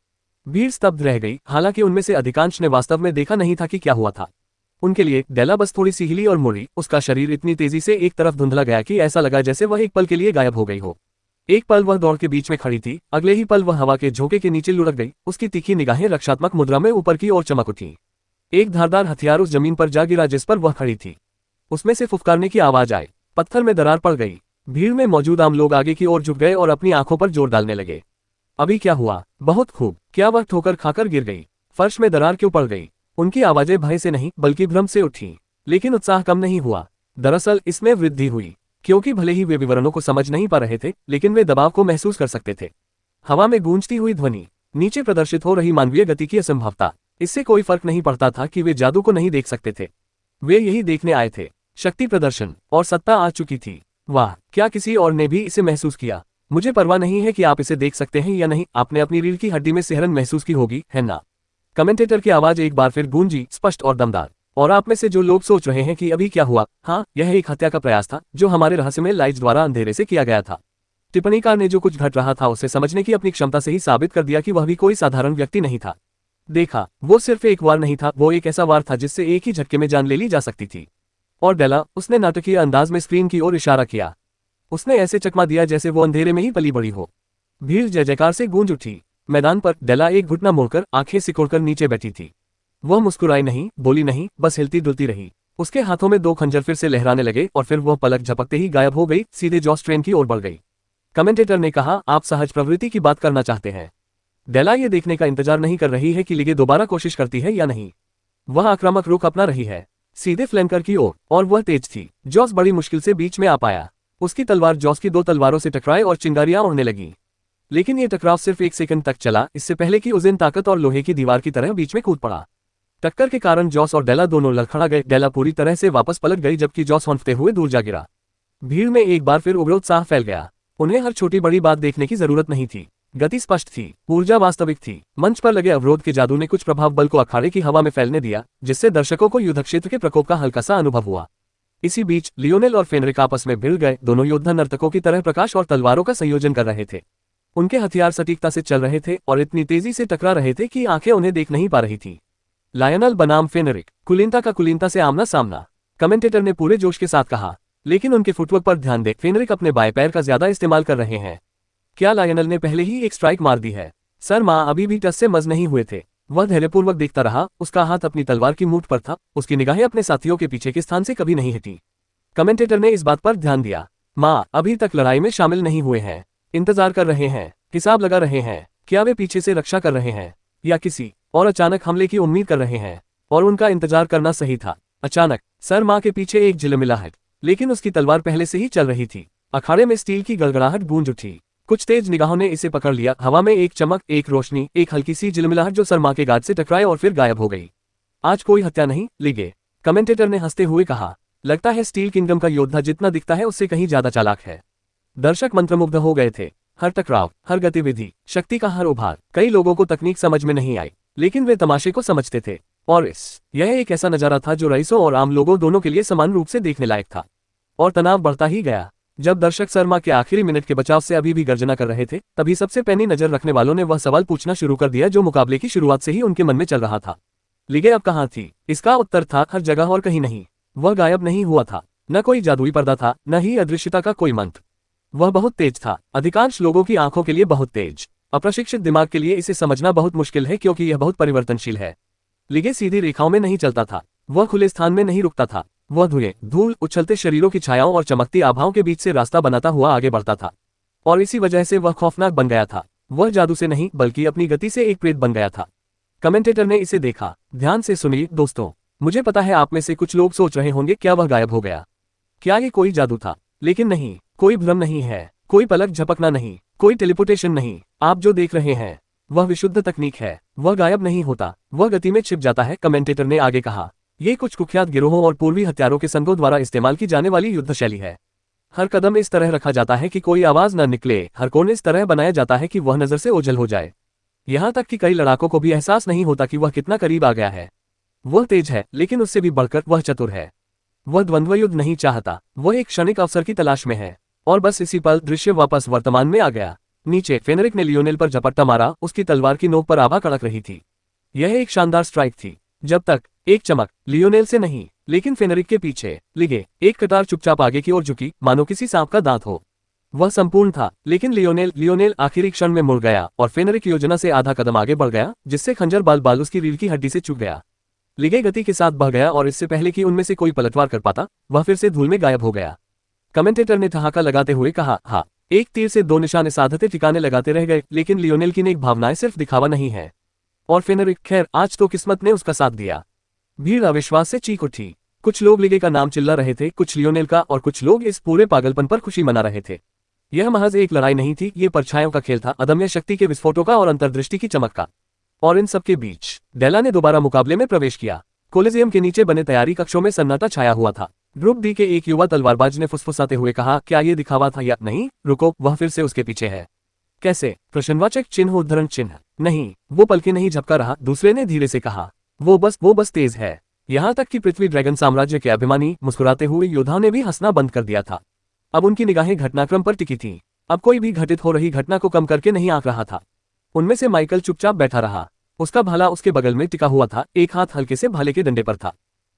Speaker 2: भीड़ स्तब्ध रह गई, हालांकि उनमें से अधिकांश ने वास्तव में देखा नहीं था कि क्या हुआ था। उनके लिए डेला बस थोड़ी सी हिली और मुड़ी, उसका शरीर इतनी तेजी से एक तरफ धुंधला गया कि ऐसा लगा जैसे वह एक पल के लिए गायब हो गई हो। एक पल वह दौड़ के बीच में खड़ी थी, अगले ही पल वह हवा के झोंके के नीचे लुढ़क गई। उसकी तीखी निगाहें रक्षात्मक मुद्रा में ऊपर की ओर चमक उठी। एक धारदार हथियार उस जमीन पर जा गिरा जिस पर वह खड़ी थी। उसमें से फुफकारने की आवाज आई, पत्थर में दरार पड़ गई। भीड़ में मौजूद आम लोग आगे की ओर झुक गए और अपनी आंखों पर जोर डालने लगे। अभी क्या हुआ? बहुत खूब। क्या वह ठोकर खाकर गिर गई? फर्श में दरार क्यों पड़ गई? उनकी आवाजें भय से नहीं बल्कि भ्रम से उठी, लेकिन उत्साह कम नहीं हुआ। दरअसल इसमें वृद्धि हुई, क्योंकि भले ही वे विवरणों को समझ नहीं पा रहे थे, लेकिन वे दबाव को महसूस कर सकते थे। हवा में गूंजती हुई ध्वनि, नीचे प्रदर्शित हो रही मानवीय गति की असंभवता, इससे कोई फर्क नहीं पड़ता था कि वे जादू को नहीं देख सकते थे। वे यही देखने आए थे। शक्ति प्रदर्शन और सत्ता आ चुकी थी। वाह, क्या किसी और ने भी इसे महसूस किया? मुझे परवाह नहीं है कि आप इसे देख सकते हैं या नहीं, आपने अपनी रीढ़ की हड्डी में सिहरन महसूस की होगी, है ना? कमेंटेटर की आवाज एक बार फिर गूंजी, स्पष्ट और दमदार। और आप में से जो लोग सोच रहे हैं कि अभी क्या हुआ, हाँ, यह एक हत्या का प्रयास था जो हमारे रहस्यमय लाइट्स द्वारा अंधेरे से किया गया था। टिप्पणीकार ने जो कुछ घट रहा था उसे समझने की अपनी क्षमता से ही साबित कर दिया कि वह भी कोई साधारण व्यक्ति नहीं था। देखा, वो सिर्फ एक वार नहीं था, वो एक ऐसा वार था जिससे एक ही झटके में जान ले ली जा सकती थी। और डेला, उसने नाटकीय अंदाज में स्क्रीन की ओर इशारा किया। उसने ऐसे चकमा दिया जैसे वो अंधेरे में ही पली बड़ी हो। भीड़ जय जयकार से गूंज उठी। मैदान पर डेला एक घुटना मोड़कर आंखें सिकोड़कर नीचे बैठी थी। वह मुस्कुराई नहीं, बोली नहीं, बस हिलती डुलती रही। उसके हाथों में 2 खंजर फिर से लहराने लगे और फिर वह पलक झपकते ही गायब हो गई, सीधे जॉस ट्रेन की ओर बढ़ गई। कमेंटेटर ने कहा, आप सहज प्रवृत्ति की बात करना चाहते हैं। डेला ये देखने का इंतजार नहीं कर रही है कि लिगे दोबारा कोशिश करती है या नहीं। वह आक्रामक रुख अपना रही है, सीधे फ्लैंकर की ओर, और वह तेज थी। जॉस बड़ी मुश्किल से बीच में आ पाया। उसकी तलवार जॉस की 2 तलवारों से टकराई और चिंगारियां उड़ने लगी। लेकिन ये टकराव सिर्फ 1 सेकंड तक चला, इससे पहले कि उज़ेन ताकत और लोहे की दीवार की तरह बीच में कूद पड़ा। टक्कर के कारण जॉस और डेला दोनों लड़खड़ा गए। डेला पूरी तरह से वापस पलट गई जबकि जॉस हौंफते हुए दूर जा गिरा। भीड़ में एक बार फिर उग्र उत्साह फैल गया। उन्हें हर छोटी बड़ी बात देखने की जरूरत नहीं थी। गति स्पष्ट थी, ऊर्जा वास्तविक थी। मंच पर लगे अवरोध के जादू ने कुछ प्रभाव बल को अखाड़े की हवा में फैलने दिया, जिससे दर्शकों को युद्ध क्षेत्र के प्रकोप का हल्का सा अनुभव हुआ। इसी बीच लियोनेल और फेनरिक आपस में भिड़ गए। दोनों योद्धा नर्तकों की तरह प्रकाश और तलवारों का संयोजन कर रहे थे। उनके हथियार सटीकता से चल रहे थे और इतनी तेजी से टकरा रहे थे कि आंखें उन्हें देख नहीं पा रही थी। लायनल बनाम फेनरिक, कुलीनता का कुलीनता से आमना सामना, कमेंटेटर ने पूरे जोश के साथ कहा। लेकिन उनके फुटवर्क पर ध्यान दे, फेनरिक अपने बाएं पैर का ज्यादा इस्तेमाल कर रहे हैं। क्या लायनल ने पहले ही एक स्ट्राइक मार दी है? सर माँ अभी भी टस से मज नहीं हुए थे। वह धैर्यपूर्वक देखता रहा, उसका हाथ अपनी तलवार की मूठ पर था, उसकी निगाहें अपने साथियों के पीछे के स्थान से कभी नहीं हटी। कमेंटेटर ने इस बात पर ध्यान दिया। माँ अभी तक लड़ाई में शामिल नहीं हुए हैं, इंतजार कर रहे हैं, हिसाब लगा रहे हैं। क्या वे पीछे से रक्षा कर रहे हैं या किसी और अचानक हमले की उम्मीद कर रहे हैं? और उनका इंतजार करना सही था। अचानक सर माँ के पीछे एक झिलमिलाहट, लेकिन उसकी तलवार पहले से ही चल रही थी। अखाड़े में स्टील की गड़गड़ाहट गूंज उठी। कुछ तेज निगाहों ने इसे पकड़ लिया। हवा में एक चमक, एक रोशनी, एक हल्की सी झिलमिलाहट जो सर माँ के गाज से टकराए और फिर गायब हो गई। आज कोई हत्या नहीं, लिगे, कमेंटेटर ने हंसते हुए कहा। लगता है स्टील किंगडम का योद्धा जितना दिखता है उससे कहीं ज्यादा चालाक है। दर्शक मंत्रमुग्ध हो गए थे। हर टकराव, हर गतिविधि, शक्ति का हर उभार। कई लोगों को तकनीक समझ में नहीं आई, लेकिन वे तमाशे को समझते थे। और यह एक ऐसा नजारा था जो रईसों और आम लोगों दोनों के लिए समान रूप से देखने लायक था। और तनाव बढ़ता ही गया। जब दर्शक शर्मा के आखिरी मिनट के बचाव से अभी भी गर्जना कर रहे थे, तभी सबसे पैनी नजर रखने वालों ने वह सवाल पूछना शुरू कर दिया जो मुकाबले की शुरुआत से ही उनके मन में चल रहा था। लिगे अब कहाँ थी? इसका उत्तर था हर जगह और कहीं नहीं। वह गायब नहीं हुआ था। न कोई जादुई पर्दा था, न ही अदृश्यता का कोई मंत्र। वह बहुत तेज था, अधिकांश लोगों की आंखों के लिए बहुत तेज। अप्रशिक्षित दिमाग के लिए इसे समझना बहुत मुश्किल है क्योंकि यह बहुत परिवर्तनशील है। लिगे सीधी रेखाओं में नहीं चलता था, वह खुले स्थान में नहीं रुकता था। वह धुएं, धूल, उछलते शरीरों की छायाओं और चमकती आभाओं के बीच से रास्ता बनाता हुआ आगे बढ़ता था। और इसी वजह से वह खौफनाक बन गया था। वह जादू से नहीं बल्कि अपनी गति से एक प्रेत बन गया था। कमेंटेटर ने इसे देखा। ध्यान से सुनिए दोस्तों, मुझे पता है आप में से कुछ लोग सोच रहे होंगे क्या वह गायब हो गया? क्या ये कोई जादू था? लेकिन नहीं, कोई भ्रम नहीं है, कोई पलक झपकना नहीं, कोई टेलीपोर्टेशन नहीं। आप जो देख रहे हैं वह विशुद्ध तकनीक है। वह गायब नहीं होता, वह गति में छिप जाता है। कमेंटेटर ने आगे कहा, ये कुछ कुख्यात गिरोहों और पूर्वी हत्यारों के संघों द्वारा इस्तेमाल की जाने वाली युद्ध शैली है। हर कदम इस तरह रखा जाता है कि कोई आवाज न निकले, हर कोण इस तरह बनाया जाता है कि वह नजर से ओझल हो जाए। यहाँ तक कि कई लड़ाकों को भी एहसास नहीं होता कि वह कितना करीब आ गया है। वह तेज है, लेकिन उससे भी बढ़कर वह चतुर है। वह द्वंद्व युद्ध नहीं चाहता, वह एक क्षणिक अवसर की तलाश में है। और बस इसी पल दृश्य वापस वर्तमान में आ गया। नीचे फेनरिक ने लियोनेल पर झपट्टा मारा, उसकी तलवार की नोक पर आभा कड़क रही थी। यह एक शानदार स्ट्राइक थी। जब तक एक चमक, लियोनेल से नहीं लेकिन फेनरिक के पीछे। लिगे, एक कतार चुपचाप आगे की ओर झुकी, मानो किसी सांप का दांत हो। वह संपूर्ण था, लेकिन लियोनेल आखिरी क्षण में मुड़ गया और फेनरिक योजना से आधा कदम आगे बढ़ गया, जिससे खंजर बाल उसकी रीढ़ की हड्डी से चुभ गया। लिगे गति के साथ बह गया और इससे पहले कि उनमें से कोई पलटवार कर पाता, वह फिर से धूल में गायब हो गया। कमेंटेटर ने ठहाका लगाते हुए कहा, हाँ, एक तीर से दो निशाने साधते ठिकाने लगाते रह गए, लेकिन लियोनेल की नेक भावनाएं सिर्फ दिखावा नहीं है। और फेनरिक, खैर आज तो किस्मत ने उसका साथ दिया। भीड़ अविश्वास से चीख उठी। कुछ लोग लिगे का नाम चिल्ला रहे थे, कुछ लियोनेल का, और कुछ लोग इस पूरे पागलपन पर खुशी मना रहे थे। यह महज एक लड़ाई नहीं थी, ये परछाइयों का खेल था, अदम्य शक्ति के विस्फोटों का और अंतर्दृष्टि की चमक का। और इन सबके बीच डेला ने दोबारा मुकाबले में प्रवेश किया। कोलिजियम के नीचे बने तैयारी कक्षों में सन्नाटा छाया हुआ था। ग्रुप डी के एक युवा तलवारबाज ने फुसफुसाते हुए कहा, क्या ये दिखावा था या नहीं? रुको, वह फिर से उसके पीछे है। कैसे? प्रश्नवाचक चिन्ह उद्धरण चिन्ह। नहीं, वो पलके नहीं झपका रहा, दूसरे ने धीरे से कहा। वो बस तेज है। यहाँ तक कि पृथ्वी ड्रैगन साम्राज्य के अभिमानी मुस्कुराते हुए योद्धाओं ने भी हंसना बंद कर दिया था। अब उनकी निगाहें घटनाक्रम पर टिकी थीं। अब कोई भी घटित हो रही घटना को कम करके नहीं आंक रहा था। उनमें से माइकल चुपचाप बैठा रहा। उसका भाला उसके बगल में टिका हुआ था, एक हाथ हल्के से भाले के डंडे पर था।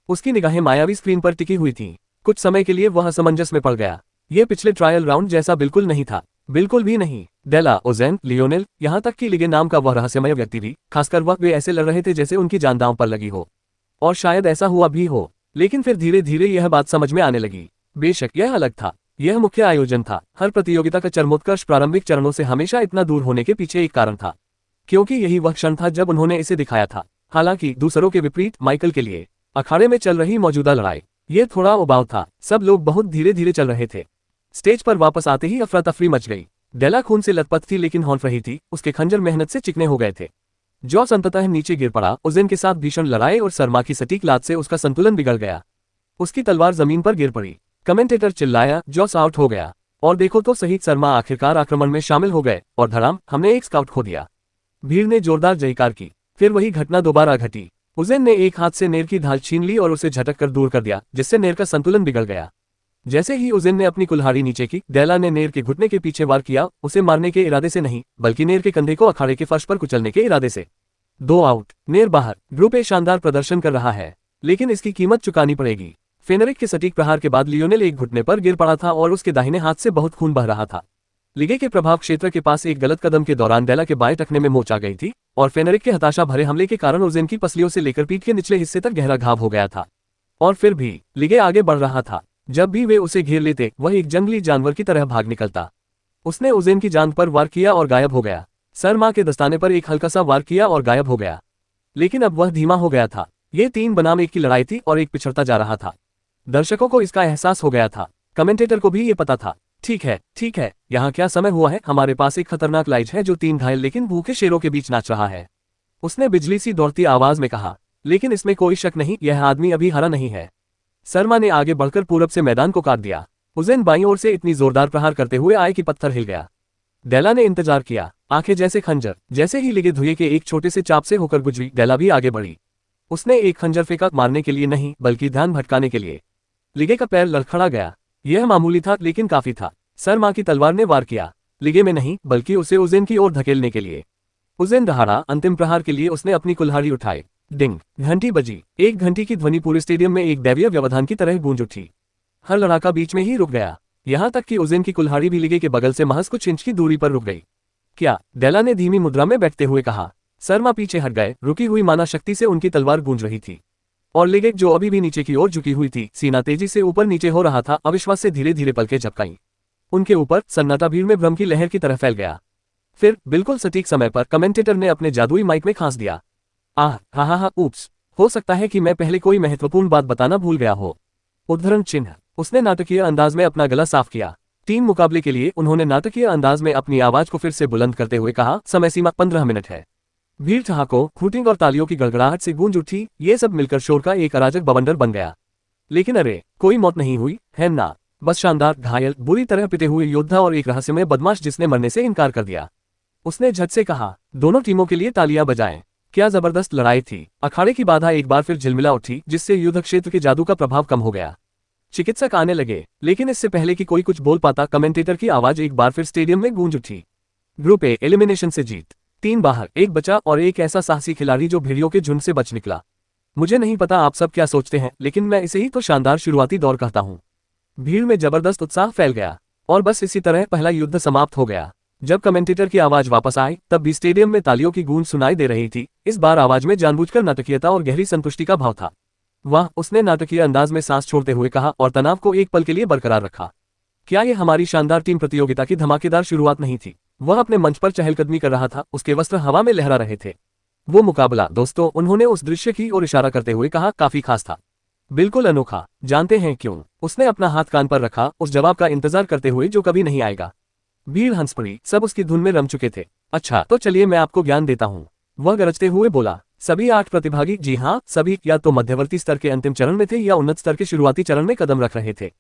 Speaker 2: उसकी निगाहें मायावी स्क्रीन पर टिकी हुई थीं। कुछ समय के लिए वह असमंजस में पड़ गया। ये पिछले ट्रायल राउंड जैसा बिल्कुल नहीं था, बिल्कुल भी नहीं। डेला, ओजेन, लियोनेल, यहाँ तक कि लिगे नाम का वह रहस्यमय व्यक्ति भी, खासकर वह, वे ऐसे लड़ रहे थे जैसे उनकी जान दांव पर लगी हो। और शायद ऐसा हुआ भी हो, लेकिन फिर धीरे धीरे यह बात समझ में आने लगी। बेशक यह अलग था, यह मुख्य आयोजन था। हर प्रतियोगिता का चरमोत्कर्ष प्रारंभिक चरणों से हमेशा इतना दूर होने के पीछे एक कारण था, क्योंकि यही वह क्षण था जब उन्होंने इसे दिखाया था। हालांकि दूसरों के विपरीत माइकल के लिए अखाड़े में चल रही मौजूदा लड़ाई ये थोड़ा उबाऊ था। सब लोग बहुत धीरे धीरे चल रहे थे। स्टेज पर वापस आते ही अफरा तफरी मच गई। डेला खून से लथपथ थी लेकिन हौंफ रही थी, उसके खंजर मेहनत से चिकने हो गए थे। जॉस अंततः नीचे गिर पड़ा। ओजेन के साथ भीषण लड़ाई और सरमा की सटीक लात से उसका संतुलन बिगड़ गया। उसकी तलवार जमीन पर गिर पड़ी। कमेंटेटर चिल्लाया, जॉस आउट हो गया। और देखो तो सही, सरमा आखिरकार आक्रमण में शामिल हो गए और धड़ाम, हमने एक स्काउट खो दिया। भीड़ ने जोरदार जयकार की। फिर वही घटना दोबारा घटी। ओजेन ने एक हाथ से नेर की ढाल छीन ली और उसे झटक कर दूर कर दिया, जिससे नेर का संतुलन बिगड़ गया। जैसे ही ओजेन ने अपनी कुल्हाड़ी नीचे की, डेला ने नेर के घुटने के पीछे वार किया, उसे मारने के इरादे से नहीं, बल्कि नेर के कंधे को अखाड़े के फर्श पर कुचलने के इरादे से। 2 आउट, नेर बाहर। ग्रुप ए शानदार प्रदर्शन कर रहा है, लेकिन इसकी कीमत चुकानी पड़ेगी। फेनरिक के सटीक प्रहार के बाद लियोनेल एक घुटने पर गिर पड़ा था और उसके दाहिने हाथ से बहुत खून बह रहा था। लिगे के प्रभाव क्षेत्र के पास एक गलत कदम के दौरान डेला के बाएं टखने में मोच आ गई थी और फेनरिक के हताशा भरे हमले के कारण ओजेन की पसलियों से लेकर पीठ के निचले हिस्से तक गहरा घाव हो गया था। और फिर भी लिगे आगे बढ़ रहा था। जब भी वे उसे घेर लेते, वह एक जंगली जानवर की तरह भाग निकलता। उसने ओजेन की जांघ पर वार किया और गायब हो गया। सरमा के दस्ताने पर एक हल्का सा वार किया और गायब हो गया। लेकिन अब वह धीमा हो गया था। ये 3 बनाम 1 की लड़ाई थी और एक पिछड़ता जा रहा था। दर्शकों को इसका एहसास हो गया था। कमेंटेटर को भी ये पता था। ठीक है, यहाँ क्या समय हुआ है? हमारे पास एक खतरनाक लाइज है जो 3 घायल लेकिन भूखे शेरों के बीच नाच रहा है, उसने बिजली सी दौड़ती आवाज में कहा। लेकिन इसमें कोई शक नहीं, यह आदमी अभी हरा नहीं है। सरमा ने आगे बढ़कर पूरब से मैदान को काट दिया। ओजेन बाईं ओर से इतनी जोरदार प्रहार करते हुए आए कि पत्थर हिल गया। डेला ने इंतजार किया, आंखें जैसे खंजर। जैसे ही लिगे धुएं के एक छोटे से चाप से होकर गुजरी, डेला भी आगे बढ़ी। उसने एक खंजर फेंका, मारने के लिए नहीं, बल्कि ध्यान भटकाने के लिए। लिगे का पैर लड़खड़ा गया। यह मामूली था लेकिन काफी था। सरमा की तलवार ने वार किया, लिगे में नहीं, बल्कि उसे ओजेन की ओर धकेलने के लिए। ओजेन दहाड़ा। अंतिम प्रहार के लिए उसने अपनी कुल्हाड़ी उठाई। डिंग, घंटी बजी। एक घंटी की ध्वनि पूरे स्टेडियम में एक दैवीय व्यवधान की तरह गूंज उठी। हर लड़ाका बीच में ही रुक गया, यहाँ तक कि ओजेन की कुल्हाड़ी भी लिगे के बगल से महज कुछ इंच की दूरी पर रुक गई। क्या? डेला ने धीमी मुद्रा में बैठते हुए कहा। सरमा पीछे हट गए। रुकी हुई माना शक्ति से उनकी तलवार गूंज रही थी। और लिगे, जो अभी भी नीचे की ओर झुकी हुई थी, सीना तेजी से ऊपर नीचे हो रहा था, अविश्वास से धीरे धीरे पलकें झपकाईं। उनके ऊपर सन्नाटा भीड़ में भ्रम की लहर की तरह फैल गया। फिर बिल्कुल सटीक समय पर कमेंटेटर ने अपने जादुई माइक में खांस दिया। आह, हा, ऊप्स, हो सकता है कि मैं पहले कोई महत्वपूर्ण बात बताना भूल गया हो। उद्धरण चिन्ह। उसने नाटकीय अंदाज में अपना गला साफ किया। टीम मुकाबले के लिए उन्होंने नाटकीय अंदाज में अपनी आवाज को फिर से बुलंद करते हुए कहा, समय सीमा 15 मिनट है। भीड़ ठहाकों, हूटिंग और तालियों की गड़गड़ाहट से गूंज उठी। ये सब मिलकर शोर का एक अराजक बवंडर बन गया। लेकिन अरे, कोई मौत नहीं हुई है ना, बस शानदार, घायल, बुरी तरह पिटे हुए योद्धा और एक रहस्यमय बदमाश जिसने मरने से इनकार कर दिया। उसने झट से कहा। दोनों टीमों के लिए तालियां बजाएं। क्या जबरदस्त लड़ाई थी। अखाड़े की बाधा एक बार फिर झिलमिला उठी, जिससे युद्ध क्षेत्र के जादू का प्रभाव कम हो गया। चिकित्सक आने लगे, लेकिन इससे पहले कि कोई कुछ बोल पाता, कमेंटेटर की आवाज एक बार फिर स्टेडियम में गूंज उठी। ग्रुप ए एलिमिनेशन से जीत। 3 बाहर, 1 बचा और एक ऐसा साहसी खिलाड़ी जो भेड़ियों के झुंड से बच निकला। मुझे नहीं पता आप सब क्या सोचते हैं, लेकिन मैं इसे ही तो शानदार शुरुआती दौर कहता हूँ। भीड़ में जबरदस्त उत्साह फैल गया और बस इसी तरह पहला युद्ध समाप्त हो गया। जब कमेंटेटर की आवाज वापस आई, तब भी स्टेडियम में तालियों की गूंज सुनाई दे रही थी। इस बार आवाज में जानबूझकर नाटकीयता और गहरी संतुष्टि का भाव था। वाह, उसने नाटकीय अंदाज में सांस छोड़ते हुए कहा और तनाव को एक पल के लिए बरकरार रखा। क्या ये हमारी शानदार टीम प्रतियोगिता की धमाकेदार शुरुआत नहीं थी? वह अपने मंच पर चहलकदमी कर रहा था, उसके वस्त्र हवा में लहरा रहे थे। वो मुकाबला दोस्तों, उन्होंने उस दृश्य की ओर इशारा करते हुए कहा, काफी खास था। बिल्कुल अनोखा। जानते हैं क्यों? उसने अपना हाथ कान पर रखा, उस जवाब का इंतजार करते हुए जो कभी नहीं आएगा। भीड़ हंस पड़ी, सब उसकी धुन में रम चुके थे। अच्छा तो चलिए मैं आपको ज्ञान देता हूँ, वह गरजते हुए बोला। सभी 8 प्रतिभागी, जी हाँ सभी, या तो मध्यवर्ती स्तर के अंतिम चरण में थे या उन्नत स्तर के शुरुआती चरण में कदम रख रहे थे।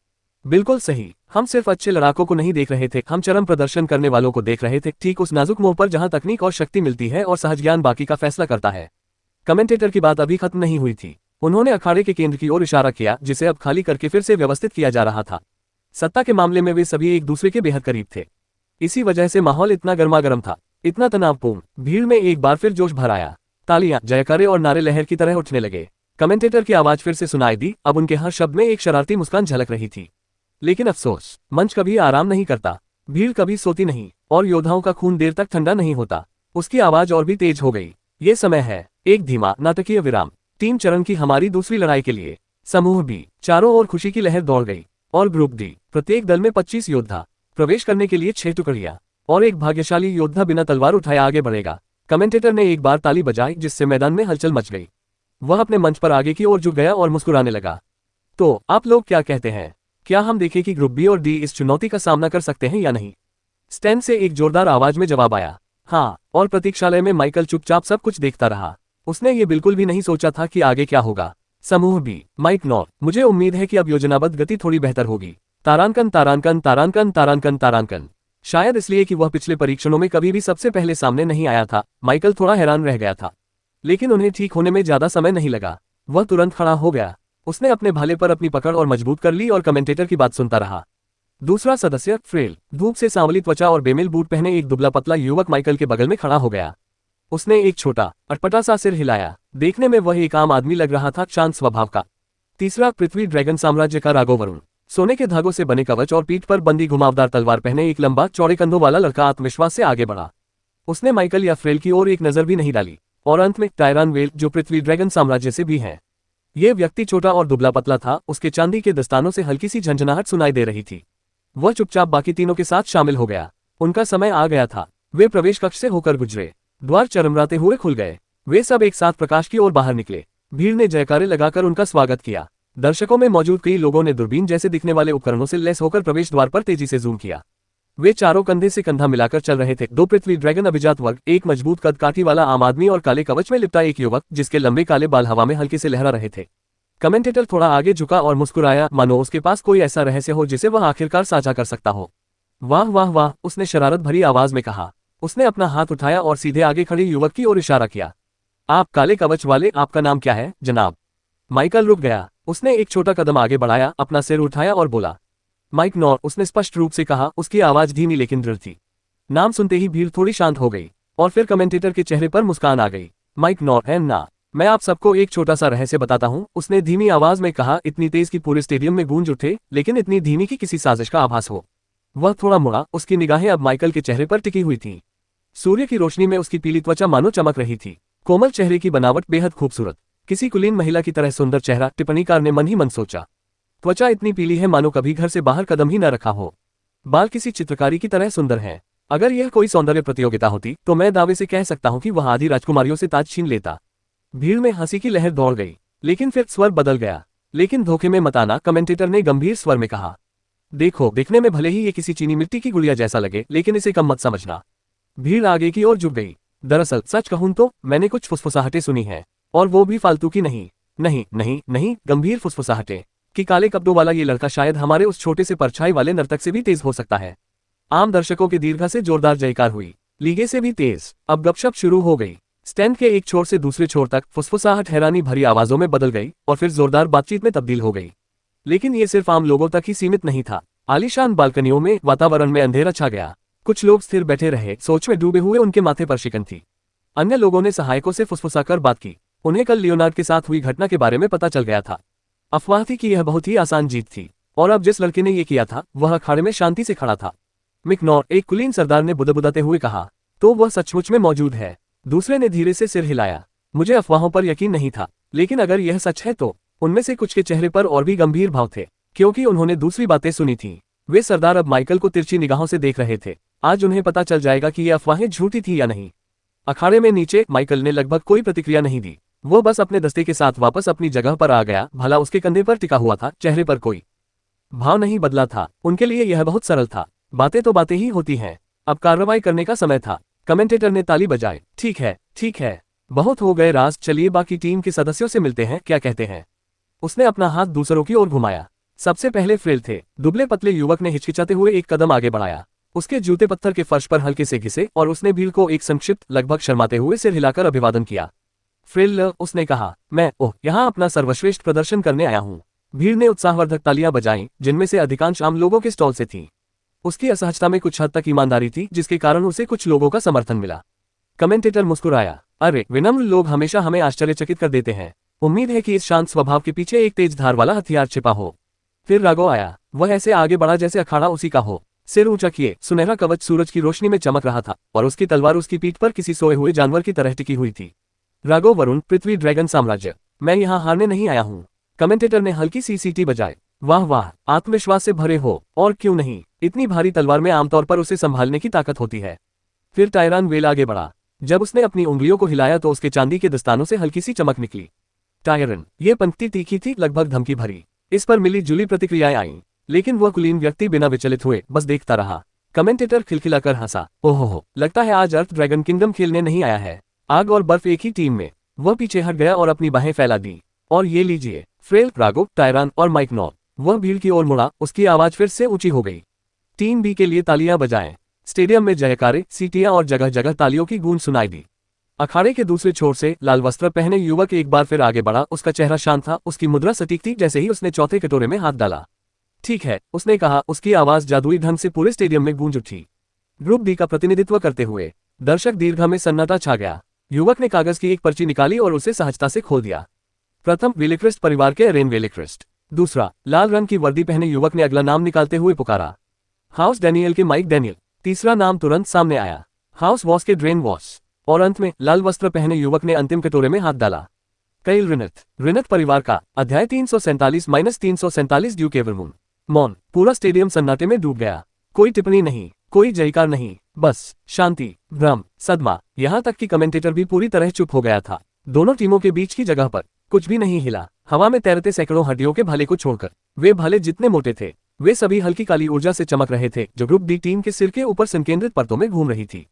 Speaker 2: बिल्कुल सही, हम सिर्फ अच्छे लड़ाकों को नहीं देख रहे थे, हम चरम प्रदर्शन करने वालों को देख रहे थे, ठीक उस नाजुक मोड़ पर जहां तकनीक और शक्ति मिलती है और सहज ज्ञान बाकी का फैसला करता है। कमेंटेटर की बात अभी खत्म नहीं हुई थी। उन्होंने अखाड़े के केंद्र की ओर इशारा किया, जिसे अब खाली करके फिर से व्यवस्थित किया जा रहा था। सत्ता के मामले में वे सभी एक दूसरे के बेहद करीब थे। इसी वजह से माहौल इतना गर्मागर्म था, इतना तनावपूर्ण। भीड़ में एक बार फिर जोश भर आया, तालियां, जयकारे और नारे लहर की तरह उठने लगे। कमेंटेटर की आवाज फिर से सुनाई दी, अब उनके हर शब्द में एक शरारती मुस्कान झलक रही थी। लेकिन अफसोस, मंच कभी आराम नहीं करता, भीड़ कभी सोती नहीं, और योद्धाओं का खून देर तक ठंडा नहीं होता। उसकी आवाज और भी तेज हो गई। ये समय है एक धीमा नाटकीय विराम, टीम चरण की हमारी दूसरी लड़ाई के लिए। समूह बी, चारों ओर खुशी की लहर दौड़ गई। और ग्रुप डी, प्रत्येक दल में 25 योद्धा, प्रवेश करने के लिए 6 टुकड़ियां, और एक भाग्यशाली योद्धा बिना तलवार उठाए आगे बढ़ेगा। कमेंटेटर ने एक बार ताली बजाई, जिससे मैदान में हलचल मच गई। वह अपने मंच पर आगे की ओर झुक गया और मुस्कुराने लगा। तो आप लोग क्या कहते हैं? क्या हम देखें कि ग्रुप बी और डी इस चुनौती का सामना कर सकते हैं या नहीं? स्टैंड से एक जोरदार आवाज में जवाब आया, हाँ। और प्रतीक्षालय में माइकल चुपचाप सब कुछ देखता रहा। उसने ये बिल्कुल भी नहीं सोचा था कि आगे क्या होगा। समूह बी, माइक नॉर, मुझे उम्मीद है कि अब योजनाबद्ध गति थोड़ी बेहतर होगी। तारांकन तारांकन तारांकन तारांकन तारांकन। शायद इसलिए कि वह पिछले परीक्षणों में कभी भी सबसे पहले सामने नहीं आया था, माइकल थोड़ा हैरान रह गया था। लेकिन उन्हें ठीक होने में ज्यादा समय नहीं लगा। वह तुरंत खड़ा हो गया। उसने अपने भाले पर अपनी पकड़ और मजबूत कर ली और कमेंटेटर की बात सुनता रहा। दूसरा सदस्य, फ्रेल, धूप से सांवली त्वचा और बेमेल बूट पहने एक दुबला पतला युवक माइकल के बगल में खड़ा हो गया। उसने एक छोटा अटपटा सा सिर हिलाया। देखने में वह एक आम आदमी लग रहा था, शांत स्वभाव का। तीसरा, पृथ्वी ड्रैगन साम्राज्य का राघोवरुण, सोने के धागों से बने कवच और पीठ पर बंदी घुमावदार तलवार पहने एक लंबा चौड़े कंधों वाला लड़का आत्मविश्वास से आगे बढ़ा। उसने माइकल या फ्रेल की ओर एक नजर भी नहीं डाली। और अंत में टायरान वेल, जो पृथ्वी ड्रैगन साम्राज्य से भी है। यह व्यक्ति छोटा और दुबला पतला था, उसके चांदी के दस्तानों से हल्की सी झंझनाहट सुनाई दे रही थी। वह चुपचाप बाकी तीनों के साथ शामिल हो गया। उनका समय आ गया था। वे प्रवेश कक्ष से होकर गुजरे। द्वार चरमराते हुए खुल गए। वे सब एक साथ प्रकाश की ओर बाहर निकले। भीड़ ने जयकारे लगाकर उनका स्वागत किया। दर्शकों में मौजूद कई लोगों ने दूरबीन जैसे दिखने वाले उपकरणों से लैस होकर प्रवेश द्वार पर तेजी से जूम किया। वे चारों कंधे से कंधा मिलाकर चल रहे थे। 2 पृथ्वी ड्रैगन अभिजात वर्ग, एक मजबूत कद काठी वाला आम आदमी और काले कवच में लिपटा एक युवक, जिसके लंबे काले बाल हवा में हल्के से लहरा रहे थे। कमेंटेटर थोड़ा आगे झुका और मुस्कुराया, मानो उसके पास कोई ऐसा रहस्य हो जिसे वह आखिरकार साझा कर सकता हो। वाह वाह वाह, उसने शरारत भरी आवाज में कहा। उसने अपना हाथ उठाया और सीधे आगे खड़े युवक की ओर इशारा किया। आप काले कवच वाले, आपका नाम क्या है जनाब? माइकल रुक गया। उसने एक छोटा कदम आगे बढ़ाया, अपना सिर उठाया और बोला, माइक नॉर, उसने स्पष्ट रूप से कहा। उसकी आवाज धीमी लेकिन दृढ़ थी। नाम सुनते ही भीड़ थोड़ी शांत हो गई और फिर कमेंटेटर के चेहरे पर मुस्कान आ गई। माइक नॉर है ना? मैं आप सबको एक छोटा सा रहस्य बताता हूं, उसने धीमी आवाज में कहा, इतनी तेज कि पूरे स्टेडियम में गूंज उठे, लेकिन इतनी धीमी कि किसी साजिश का आभास हो। वह थोड़ा मुड़ा, उसकी निगाहें अब माइकल के चेहरे पर टिकी हुई थीं। सूर्य की रोशनी में उसकी पीली त्वचा मानो चमक रही थी। कोमल चेहरे की बनावट बेहद खूबसूरत, किसी कुलीन महिला की तरह सुंदर चेहरा, टिप्पणीकार ने मन ही मन सोचा। त्वचा इतनी पीली है मानो कभी घर से बाहर कदम ही न रखा हो। बाल किसी चित्रकारी की तरह सुंदर हैं। अगर यह कोई सौंदर्य प्रतियोगिता होती तो मैं दावे से कह सकता हूं कि वह आधी राजकुमारियों से ताज छीन लेता। भीड़ में हंसी की लहर दौड़ गई, लेकिन फिर स्वर बदल गया। लेकिन धोखे में मत आना, कमेंटेटर ने गंभीर स्वर में कहा। देखो, दिखने में भले ही ये किसी चीनी मिट्टी की गुड़िया जैसा लगे, लेकिन इसे कम मत समझना। भीड़ आगे की ओर झुक गई। दरअसल सच कहूं तो मैंने कुछ फुसफुसाहटें सुनी हैं, और वो भी फालतू की नहीं। नहीं नहीं नहीं, गंभीर फुसफुसाहटें कि काले कपड़ों वाला ये लड़का शायद हमारे उस छोटे से परछाई वाले नर्तक से भी तेज हो सकता है। आम दर्शकों के दीर्घा से जोरदार जयकार हुई, लीगे से भी तेज। अब गपशप शुरू हो गई। स्टैंड के एक छोर से दूसरे छोर तक फुसफुसाहट हैरानी भरी आवाजों में बदल गई और फिर जोरदार बातचीत में तब्दील हो गई। लेकिन ये सिर्फ आम लोगों तक ही सीमित नहीं था। आलीशान बालकनियों में वातावरण में अंधेरा छा गया। कुछ लोग स्थिर बैठे रहे, सोच में डूबे हुए, उनके माथे पर शिकन थी। अन्य लोगों ने सहायकों से फुसफुसाकर बात की। उन्हें कल लियोनार्ड के साथ हुई घटना के बारे में पता चल गया था। अफवाह थी कि यह बहुत ही आसान जीत थी, और अब जिस लड़के ने यह किया था वह अखाड़े में शांति से खड़ा था। मिकनॉर, एक कुलीन सरदार ने बुदबुदाते हुए कहा, तो वह सचमुच में मौजूद है। दूसरे ने धीरे से सिर हिलाया। मुझे अफवाहों पर यकीन नहीं था, लेकिन अगर यह सच है तो। उनमें से कुछ के चेहरे पर और भी गंभीर भाव थे, क्योंकि उन्होंने दूसरी बातें सुनी थीं। वे सरदार अब माइकल को तिरछी निगाहों से देख रहे थे। आज उन्हें पता चल जाएगा कि ये अफवाहें झूठी थी या नहीं। अखाड़े में नीचे माइकल ने लगभग कोई प्रतिक्रिया नहीं दी। वो बस अपने दस्ते के साथ वापस अपनी जगह पर आ गया। भला उसके कंधे पर टिका हुआ था, चेहरे पर कोई भाव नहीं बदला था। उनके लिए यह बहुत सरल था। बातें तो बातें ही होती हैं। अब कार्रवाई करने का समय था। कमेंटेटर ने ताली बजाई। ठीक है, बहुत हो गए राज, चलिए बाकी टीम के सदस्यों से मिलते हैं, क्या कहते हैं? उसने अपना हाथ दूसरों की ओर घुमाया। सबसे पहले फ्रेल थे। दुबले पतले युवक ने हिचकिचाते हुए एक कदम आगे बढ़ाया। उसके जूते पत्थर के फर्श पर हल्के से घिसे और उसने भीड़ को एक संक्षिप्त, लगभग शर्माते हुए सिर हिलाकर अभिवादन किया। फ्रेल, उसने कहा, मैं यहाँ अपना सर्वश्रेष्ठ प्रदर्शन करने आया हूँ। भीड़ ने उत्साहवर्धक तालियां बजाईं, जिनमें से अधिकांश आम लोगों के स्टॉल से थीं। उसकी असहजता में कुछ हद तक ईमानदारी थी, जिसके कारण उसे कुछ लोगों का समर्थन मिला। कमेंटेटर मुस्कुराया। अरे, विनम्र लोग हमेशा हमें आश्चर्यचकित कर देते हैं। उम्मीद है कि इस शांत स्वभाव के पीछे एक तेज धार वाला हथियार छिपा हो। फिर राघव आया। वह ऐसे आगे बढ़ा जैसे अखाड़ा उसी का हो। सिर ऊंचा किए, सुनहरा कवच सूरज की रोशनी में चमक रहा था और उसकी तलवार उसकी पीठ पर किसी सोए हुए जानवर की तरह टिकी हुई थी। राघव, वरुण, पृथ्वी, ड्रैगन साम्राज्य, मैं यहाँ हारने नहीं आया हूँ। कमेंटेटर ने हल्की सी सीटी बजाई। वाह वाह, आत्मविश्वास से भरे हो। और क्यों नहीं, इतनी भारी तलवार में आमतौर पर उसे संभालने की ताकत होती है। फिर टायरान वेल आगे बढ़ा। जब उसने अपनी उंगलियों को हिलाया तो उसके चांदी के दस्तानों से हल्की सी चमक निकली। टायरन, ये पंक्ति तीखी थी, लगभग धमकी भरी। इस पर मिली जुली प्रतिक्रियाएं आईं, लेकिन वह कुलीन व्यक्ति बिना विचलित हुए बस देखता रहा। कमेंटेटर खिलखिलाकर हंसा। ओहो, लगता है आज अर्थ ड्रैगन किंगडम खेलने नहीं आया है। आग और बर्फ एक ही टीम में। वह पीछे हट गया और अपनी बाहें फैला दी। और ये लीजिए, फ्रेल, राघव, टायरान और माइक नॉल। वह भीड़ की ओर मुड़ा। उसकी आवाज फिर से ऊंची हो गई। टीम बी के लिए तालियां बजाएं। स्टेडियम में जयकारे, सीटियां और जगह जगह तालियों की गूंज सुनाई दी। अखाड़े के दूसरे छोर से लाल वस्त्र पहने युवक एक बार फिर आगे बढ़ा। उसका चेहरा शांत था, उसकी मुद्रा सटीक थी। जैसे ही उसने चौथे कटोरे में हाथ डाला, ठीक है, उसने कहा। उसकी आवाज जादुई ढंग से पूरे स्टेडियम में गूंज उठी। ग्रुप डी का प्रतिनिधित्व करते हुए दर्शक दीर्घा में सन्नाटा छा गया। युवक ने कागज की एक पर्ची निकाली और उसे सहजता से खोल दिया। प्रथम, वेलेक्रिस्ट परिवार के एरेन वेलेक्रिस्ट। दूसरा, लाल रंग की वर्दी पहने युवक ने अगला नाम निकालते हुए पुकारा। हाउस डैनियल के माइक डैनियल। तीसरा नाम तुरंत सामने आया। हाउस वॉस के ड्रेन वॉस। और अंत में लाल वस्त्र पहने युवक ने अंतिम कटोरे में हाथ डाला। कैल रिनथ परिवार का। अध्याय 347-347 ड्यूक एवरमून। मौन। पूरा स्टेडियम सन्नाटे में डूब गया। कोई टिप्पणी नहीं, कोई जयकार नहीं, बस शांति, भ्रम, सदमा। यहाँ तक कि कमेंटेटर भी पूरी तरह चुप हो गया था। दोनों टीमों के बीच की जगह पर कुछ भी नहीं हिला। हवा में तैरते सैकड़ों हड्डियों के भाले को छोड़कर, वे भाले जितने मोटे थे, वे सभी हल्की काली ऊर्जा से चमक रहे थे, जो ग्रुप डी टीम के सिर के ऊपर संकेंद्रित परतों में घूम रही थी।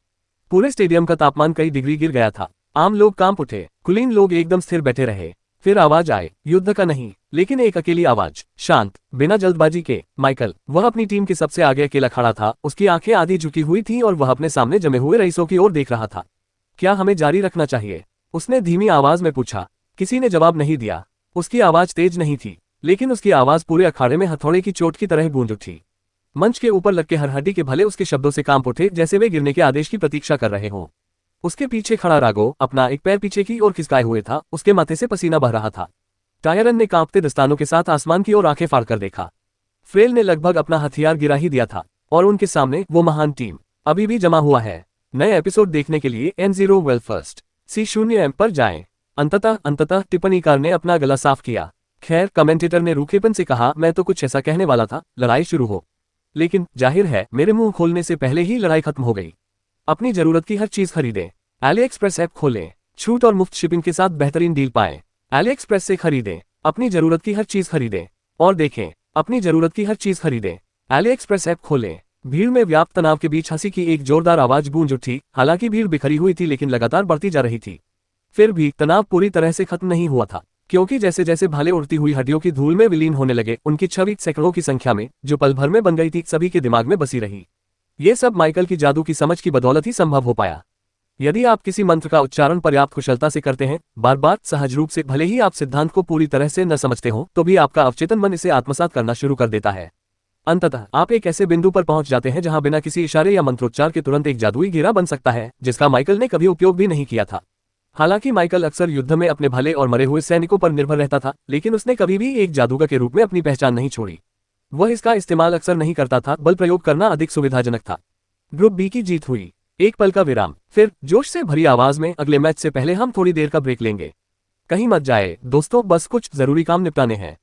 Speaker 2: पूरे स्टेडियम का तापमान कई डिग्री गिर गया था। आम लोग कांप उठे। कुलीन लोग एकदम स्थिर बैठे रहे। फिर आवाज आए, युद्ध का नहीं, लेकिन एक अकेली आवाज, शांत, बिना जल्दबाजी के। माइकल। वह अपनी टीम के सबसे आगे अकेला खड़ा था। उसकी आंखें आधी झुकी हुई थीं और वह अपने सामने जमे हुए रईसों की ओर देख रहा था। क्या हमें जारी रखना चाहिए? उसने धीमी आवाज में पूछा। किसी ने जवाब नहीं दिया। उसकी आवाज तेज नहीं थी, लेकिन उसकी आवाज पूरे अखाड़े में हथौड़े की चोट की तरह गूंज उठी। मंच के ऊपर लटके हर हड्डी के भले उसके शब्दों से कांप उठे, जैसे वे गिरने के आदेश की प्रतीक्षा कर रहे हों। उसके पीछे खड़ा राघव अपना एक पैर पीछे की ओर खिसकाए हुए था। उसके माथे से पसीना बह रहा था। टायरन ने कांपते दस्तानों के साथ आसमान की ओर आंखें फाड़कर देखा। फ्रेल ने लगभग अपना हथियार गिरा ही दिया था और उनके सामने वो महान टीम अभी भी जमा हुआ है। नए एपिसोड देखने के लिए N0 वेल फर्स्ट C0M पर जाएं। अंततः टिप्पणीकार ने अपना गला साफ किया। खैर, कमेंटेटर ने रूखेपन से कहा, मैं तो कुछ ऐसा कहने वाला था, लड़ाई शुरू हो। लेकिन जाहिर है मेरे मुंह खोलने से पहले ही लड़ाई खत्म हो गई। अपनी जरूरत की हर चीज खरीदें। AliExpress ऐप खोलें। छूट और मुफ्त शिपिंग के साथ बेहतरीन डील पाएं। AliExpress से खरीदें। अपनी जरूरत की हर चीज खरीदें और देखें। अपनी जरूरत की हर चीज खरीदें। AliExpress ऐप खोलें। भीड़ में व्याप्त तनाव के बीच हंसी की एक जोरदार आवाज गूंज उठी। हालांकि भीड़ बिखरी हुई थी, लेकिन लगातार बढ़ती जा रही थी। फिर भी तनाव पूरी तरह से खत्म नहीं हुआ था, क्योंकि जैसे जैसे भाले उड़ती हुई हड्डियों की धूल में विलीन होने लगे, उनकी छवि सैकड़ों की संख्या में, जो पल भर में बन गई थी, सभी के दिमाग में बसी रही। ये सब माइकल की जादू की समझ की बदौलत ही संभव हो पाया। यदि आप किसी मंत्र का उच्चारण पर्याप्त कुशलता से करते हैं, बार बार सहज रूप से, भले ही आप सिद्धांत को पूरी तरह से न समझते हो, तो भी आपका अवचेतन मन इसे आत्मसात करना शुरू कर देता है। अंततः आप एक ऐसे बिंदु पर पहुंच जाते हैं जहां बिना किसी इशारे या मंत्रोच्चार के तुरंत एक जादुई घेरा बन सकता है, जिसका माइकल ने कभी उपयोग भी नहीं किया था। हालांकि माइकल अक्सर युद्ध में अपने भले और मरे हुए सैनिकों पर निर्भर रहता था, लेकिन उसने कभी भी एक जादूगर के रूप में अपनी पहचान नहीं छोड़ी। वह इसका इस्तेमाल अक्सर नहीं करता था, बल प्रयोग करना अधिक सुविधाजनक था। ग्रुप बी की जीत हुई। एक पल का विराम, फिर जोश से भरी आवाज में, अगले मैच से पहले हम थोड़ी देर का ब्रेक लेंगे। कहीं मत जाए दोस्तों, बस कुछ जरूरी काम निपटाने हैं।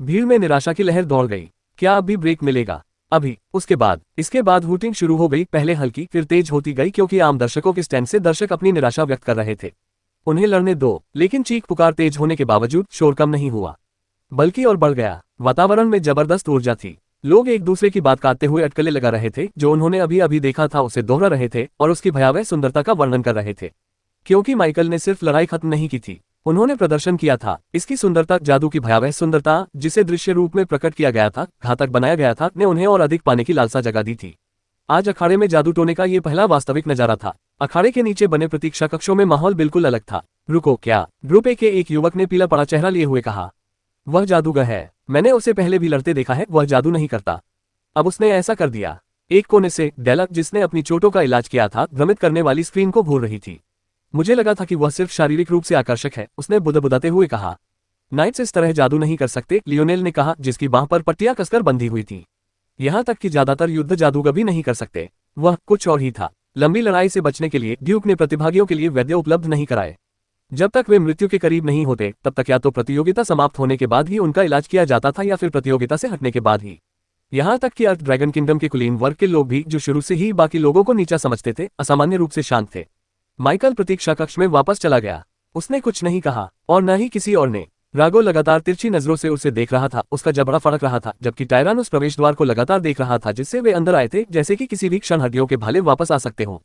Speaker 2: भीड़ में निराशा की लहर दौड़ गई। क्या अब भी ब्रेक मिलेगा? अभी इसके बाद हूटिंग शुरू हो गई, पहले हल्की फिर तेज होती गई, क्योंकि आम दर्शकों के स्टैंड से दर्शक अपनी निराशा व्यक्त कर रहे थे। उन्हें लड़ने दो, लेकिन चीख पुकार तेज होने के बावजूद शोर कम नहीं हुआ, बल्कि और बढ़ गया। वातावरण में जबरदस्त ऊर्जा थी। लोग एक दूसरे की बात काटते हुए अटकलें लगा रहे थे, जो उन्होंने अभी अभी देखा था उसे दोहरा रहे थे और उसकी भयावह सुंदरता का वर्णन कर रहे थे। क्योंकि माइकल ने सिर्फ लड़ाई खत्म नहीं की थी, उन्होंने प्रदर्शन किया था। इसकी सुंदरता, जादू की भयावह सुंदरता जिसे दृश्य रूप में प्रकट किया गया था, घातक बनाया गया था, ने उन्हें और अधिक पाने की लालसा जगा दी थी। आज अखाड़े में जादू टोने का ये पहला वास्तविक नजारा था। अखाड़े के नीचे बने प्रतीक्षा कक्षों में माहौल बिल्कुल अलग था। रुको, क्या? ग्रुप ए के एक युवक ने पीला पड़ा चेहरा लिए हुए कहा। वह जादूगर है, मैंने उसे पहले भी लड़ते देखा है, वह जादू नहीं करता, अब उसने ऐसा कर दिया। एक कोने से डेलक, जिसने अपनी चोटों का इलाज किया था, भ्रमित करने वाली स्क्रीन को घूर रही थी। मुझे लगा था कि वह सिर्फ शारीरिक रूप से आकर्षक है, उसने बुदबुदाते हुए कहा। नाइट्स इस तरह जादू नहीं कर सकते, लियोनेल ने कहा, जिसकी बांह पर पट्टियां कसकर बंधी हुई थी। यहां तक कि ज्यादातर युद्ध जादूगर भी नहीं कर सकते। वह कुछ और ही था। लंबी लड़ाई से बचने के लिए ड्यूक ने प्रतिभागियों के लिए वैद्य उपलब्ध नहीं कराए। जब तक वे मृत्यु के करीब नहीं होते, तब तक या तो प्रतियोगिता समाप्त होने के बाद ही उनका इलाज किया जाता था, या फिर प्रतियोगिता से हटने के बाद ही। यहां तक कि अर्थ ड्रैगन किंगडम के कुलीन वर्ग के लोग भी, जो शुरू से ही बाकी लोगों को नीचा समझते थे, असामान्य रूप से शांत थे। माइकल प्रतीक्षा कक्ष में वापस चला गया। उसने कुछ नहीं कहा, और न ही किसी और ने। रागो लगातार तिरछी नजरों से उसे देख रहा था, उसका जबड़ा फड़क रहा था, जबकि टायरान उस प्रवेश द्वार को लगातार देख रहा था जिससे वे अंदर आए थे, जैसे कि किसी भी क्षण हड्डियों के भाले वापस आ सकते हों।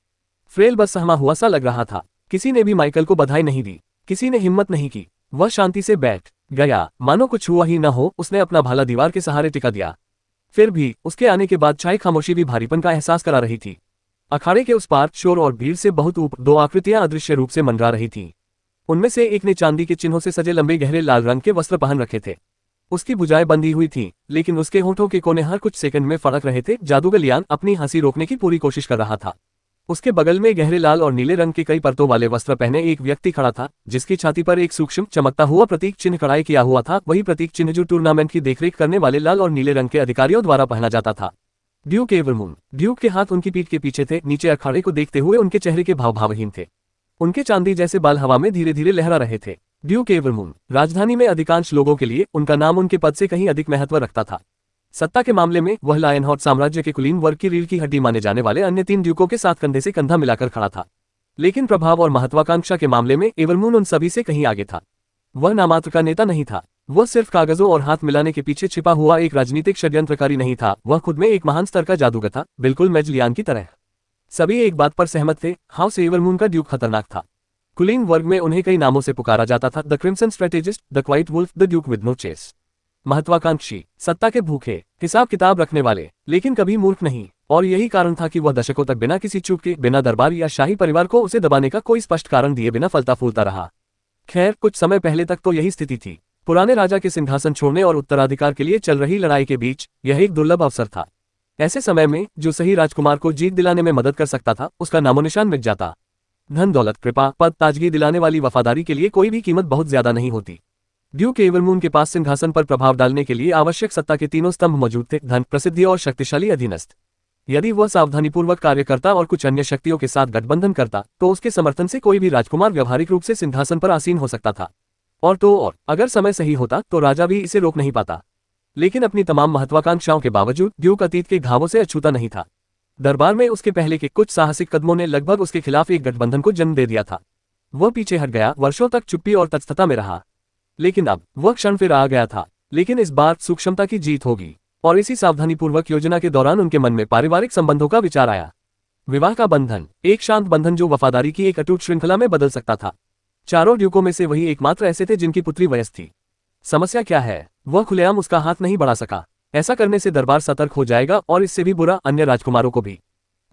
Speaker 2: फ्रेल बस सहमा हुआ सा लग रहा था। किसी ने भी माइकल को बधाई नहीं दी, किसी ने हिम्मत नहीं की। वह शांति से बैठ गया, मानो कुछ हुआ ही न हो। उसने अपना भाला दीवार के सहारे टिका दिया। फिर भी उसके आने के बाद छाई खामोशी भी भारीपन का एहसास करा रही थी। अखाड़े के उस पार शोर और भीड़ से बहुत ऊपर दो आकृतियां अदृश्य रूप से मंडरा रही थीं। उनमें से एक ने चांदी के चिन्हों से सजे लंबे गहरे लाल रंग के वस्त्र पहन रखे थे। उसकी भुजाएं बंधी हुई थीं, लेकिन उसके होठों के कोने हर कुछ सेकंड में फड़क रहे थे। जादूगर लियान अपनी हंसी रोकने की पूरी कोशिश कर रहा था। उसके बगल में गहरे लाल और नीले रंग के कई परतों वाले वस्त्र पहने एक व्यक्ति खड़ा था, जिसकी छाती पर एक सूक्ष्म चमकता हुआ प्रतीक चिन्ह कढ़ाई किया हुआ था। वही प्रतीक चिन्ह जो टूर्नामेंट की देखरेख करने वाले लाल और नीले रंग के अधिकारियों द्वारा पहना जाता था। ड्यूक एवरमून। ड्यूक के हाथ उनकी पीठ के पीछे थे। नीचे अखाड़े को देखते हुए उनके चेहरे के भाव भावहीन थे। उनके चांदी जैसे बाल हवा में धीरे धीरे लहरा रहे थे। ड्यूक एवरमून। राजधानी में अधिकांश लोगों के लिए उनका नाम उनके पद से कहीं अधिक महत्व रखता था। सत्ता के मामले में वह लायनहॉर्ट साम्राज्य के कुलीन वर्ग की रीढ़ की हड्डी माने जाने वाले अन्य 3 ड्यूकों के साथ कंधे से कंधा मिलाकर खड़ा था। लेकिन प्रभाव और महत्वाकांक्षा के मामले में एवरमून उन सभी से कहीं आगे था। वह नामात्र का नेता नहीं था, वह सिर्फ कागजों और हाथ मिलाने के पीछे छिपा हुआ एक राजनीतिक षड्यंत्रकारी नहीं था, वह खुद में एक महान स्तर का जादूगर था, बिल्कुल मेजलियान की तरह। सभी एक बात पर सहमत थे, हाउस एवरमून का ड्यूक खतरनाक था। कुलीन वर्ग में उन्हें कई नामों से पुकारा जाता था, the crimson strategist, the quiet wolf, the duke with no chase. महत्वाकांक्षी, सत्ता के भूखे, हिसाब किताब रखने वाले, लेकिन कभी मूर्ख नहीं। और यही कारण था कि वह दशकों तक बिना किसी चूक के, बिना दरबार या शाही परिवार को उसे दबाने का कोई स्पष्ट कारण दिए बिना फलता फूलता रहा। खैर, कुछ समय पहले तक तो यही स्थिति थी। पुराने राजा के सिंहासन छोड़ने और उत्तराधिकार के लिए चल रही लड़ाई के बीच यह एक दुर्लभ अवसर था। ऐसे समय में जो सही राजकुमार को जीत दिलाने में मदद कर सकता था, उसका नामोनिशान मिट जाता। धन दौलत, कृपा, पद, ताजगी दिलाने वाली वफादारी के लिए कोई भी कीमत बहुत ज्यादा नहीं होती। ड्यूक एवरमून के पास सिंहासन पर प्रभाव डालने के लिए आवश्यक सत्ता के तीनों स्तंभ मौजूद थे, धन, प्रसिद्धि और शक्तिशाली अधीनस्थ। यदि वह सावधानीपूर्वक कार्य करता और कुछ अन्य शक्तियों के साथ गठबंधन करता, तो उसके समर्थन से कोई भी राजकुमार व्यवहारिक रूप से सिंहासन पर आसीन हो सकता था। और अगर समय सही होता तो राजा भी इसे रोक नहीं पाता। लेकिन अपनी तमाम महत्वाकांक्षाओं के बावजूद ड्यूक अतीत के घावों से अछूता नहीं था। दरबार में उसके पहले के कुछ साहसिक कदमों ने लगभग उसके खिलाफ एक गठबंधन को जन्म दे दिया था। वह पीछे हट गया, वर्षों तक चुप्पी और तटस्थता में रहा। लेकिन अब वह क्षण फिर आ गया था। लेकिन इस बार सूक्ष्मता की जीत होगी। और इसी सावधानीपूर्वक योजना के दौरान उनके मन में पारिवारिक संबंधों का विचार आया। विवाह का बंधन, एक शांत बंधन जो वफादारी की एक अटूट श्रृंखला में बदल सकता था। चारों ड्यूकों में से वही एकमात्र ऐसे थे जिनकी पुत्री वयस्क थी। समस्या क्या है? वह खुलेआम उसका हाथ नहीं बढ़ा सका। ऐसा करने से दरबार सतर्क हो जाएगा और इससे भी बुरा अन्य राजकुमारों को भी।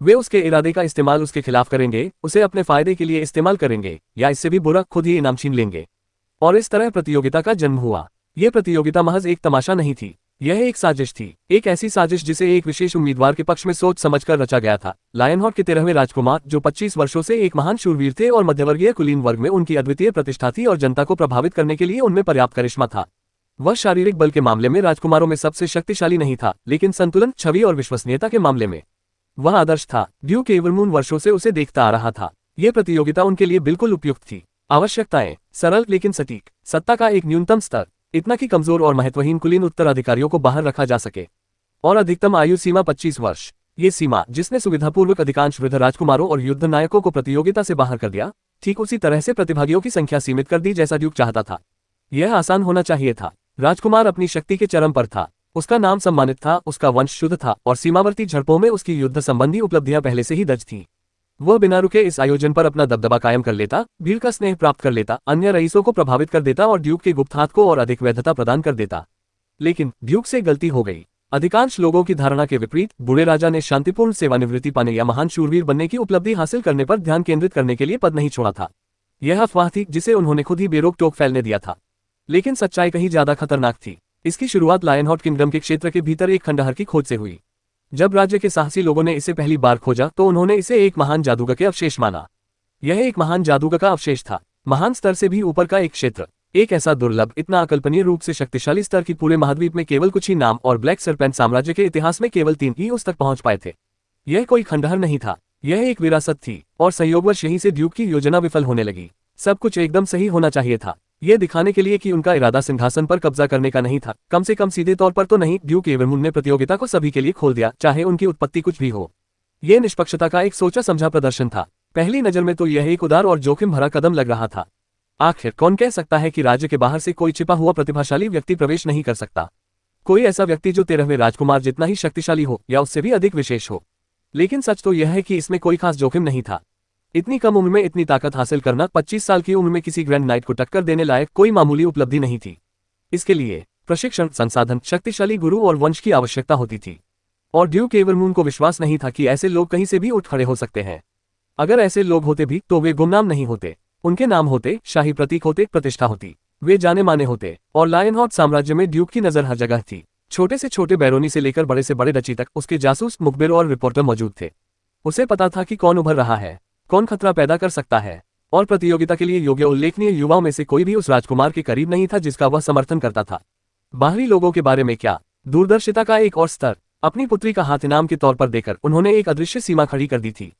Speaker 2: वे उसके इरादे का इस्तेमाल उसके खिलाफ करेंगे, उसे अपने फायदे के लिए इस्तेमाल करेंगे, या इससे भी बुरा खुद ही इनाम छीन लेंगे। और इस तरह प्रतियोगिता का जन्म हुआ। यह प्रतियोगिता महज एक तमाशा नहीं थी, यह एक साजिश थी। एक ऐसी साजिश जिसे एक विशेष उम्मीदवार के पक्ष में सोच समझकर रचा गया था। लायनहॉर्ट के 13वें राजकुमार, जो 25 वर्षों से एक महान शूरवीर थे और मध्यवर्गीय कुलीन वर्ग में उनकी अद्वितीय प्रतिष्ठा थी और जनता को प्रभावित करने के लिए उनमें पर्याप्त करिश्मा था। वह शारीरिक बल के मामले में राजकुमारों में सबसे शक्तिशाली नहीं था, लेकिन संतुलन, छवि और विश्वसनीयता के मामले में वह आदर्श था। ड्यूक एवरमून वर्षों से उसे देखता आ रहा था। यह प्रतियोगिता उनके लिए बिल्कुल उपयुक्त थी। आवश्यकताएं सरल लेकिन सटीक, सत्ता का एक न्यूनतम स्तर, इतना कि कमजोर और महत्वहीन कुलीन उत्तराधिकारियों को बाहर रखा जा सके। और अधिकतम आयु सीमा 25 वर्ष। ये सीमा, जिसने सुविधापूर्वक अधिकांश वृद्ध राजकुमारों और युद्ध नायकों को प्रतियोगिता से बाहर कर दिया, ठीक उसी तरह से प्रतिभागियों की संख्या सीमित कर दी जैसा ड्यूक चाहता था। यह आसान होना चाहिए था। राजकुमार अपनी शक्ति के चरम पर था, उसका नाम सम्मानित था, उसका वंश शुद्ध था और सीमावर्ती झड़पों में उसकी युद्ध संबंधी उपलब्धियां पहले से ही दर्ज थीं। वह बिना रुके इस आयोजन पर अपना दबदबा कायम कर लेता, भीड़ का स्नेह प्राप्त कर लेता, अन्य रईसों को प्रभावित कर देता और ड्यूक के गुप्त हाथ को और अधिक वैधता प्रदान कर देता। लेकिन ड्यूक से गलती हो गई। अधिकांश लोगों की धारणा के विपरीत बूढ़े राजा ने शांतिपूर्ण सेवानिवृत्ति पाने या महान शूरवीर बनने की उपलब्धि हासिल करने पर ध्यान केंद्रित करने के लिए पद नहीं छोड़ा था। यह अफवाह थी जिसे उन्होंने खुद ही बेरोक टोक फैलने दिया था। लेकिन सच्चाई कहीं ज्यादा खतरनाक थी। इसकी शुरुआत लायनहॉट किंगडम के क्षेत्र के भीतर एक खंडहर की खोज से हुई। जब राज्य के साहसी लोगों ने इसे पहली बार खोजा तो उन्होंने इसे एक महान जादूगर के अवशेष माना। यह एक महान जादूगर का अवशेष था, महान स्तर से भी ऊपर का एक क्षेत्र, एक ऐसा दुर्लभ, इतना अकल्पनीय रूप से शक्तिशाली स्तर की पूरे महाद्वीप में केवल कुछ ही नाम और ब्लैक सरपेंट साम्राज्य के इतिहास में केवल 3 ही उस तक पहुंच पाए थे। यह कोई खंडहर नहीं था, यह एक विरासत थी और संयोगवश यहीं से ड्यूक की योजना विफल होने लगी। सब कुछ एकदम सही होना चाहिए था, यह दिखाने के लिए कि उनका इरादा सिंहासन पर कब्जा करने का नहीं था, कम से कम सीधे तौर पर तो नहीं। ड्यूक एवरमुंड ने प्रतियोगिता को सभी के लिए खोल दिया, चाहे उनकी उत्पत्ति कुछ भी हो। यह निष्पक्षता का एक सोचा समझा प्रदर्शन था। पहली नजर में तो यह एक उदार और जोखिम भरा कदम लग रहा था। आखिर कौन कह सकता है कि राज्य के बाहर से कोई छिपा हुआ प्रतिभाशाली व्यक्ति प्रवेश नहीं कर सकता? कोई ऐसा व्यक्ति जो 13वें राजकुमार जितना ही शक्तिशाली हो या उससे भी अधिक विशेष हो। लेकिन सच तो यह है कि इसमें कोई खास जोखिम नहीं था। इतनी कम उम्र में इतनी ताकत हासिल करना 25 साल की उम्र में किसी ग्रैंड नाइट को टक्कर देने लायक कोई मामूली उपलब्धि नहीं थी। इसके लिए प्रशिक्षण, संसाधन, शक्तिशाली गुरु और वंश की आवश्यकता होती थी। और ड्यूक एवरमुंड को विश्वास नहीं था कि ऐसे लोग कहीं से भी उठ खड़े हो सकते हैं। अगर ऐसे लोग होते भी तो वे गुमनाम नहीं होते, उनके नाम होते, शाही प्रतीक होते, प्रतिष्ठा होती, वे जाने माने होते। और लायनहॉट साम्राज्य में ड्यूक की नजर हर जगह थी। छोटे से छोटे बैरोनी से लेकर बड़े से बड़े डची तक उसके जासूस, मुखबिर और रिपोर्टर मौजूद थे। उसे पता था कि कौन उभर रहा है, कौन खतरा पैदा कर सकता है। और प्रतियोगिता के लिए योग्य उल्लेखनीय युवाओं में से कोई भी उस राजकुमार के करीब नहीं था जिसका वह समर्थन करता था। बाहरी लोगों के बारे में क्या, दूरदर्शिता का एक और स्तर। अपनी पुत्री का हाथ इनाम के तौर पर देकर उन्होंने एक अदृश्य सीमा खड़ी कर दी थी,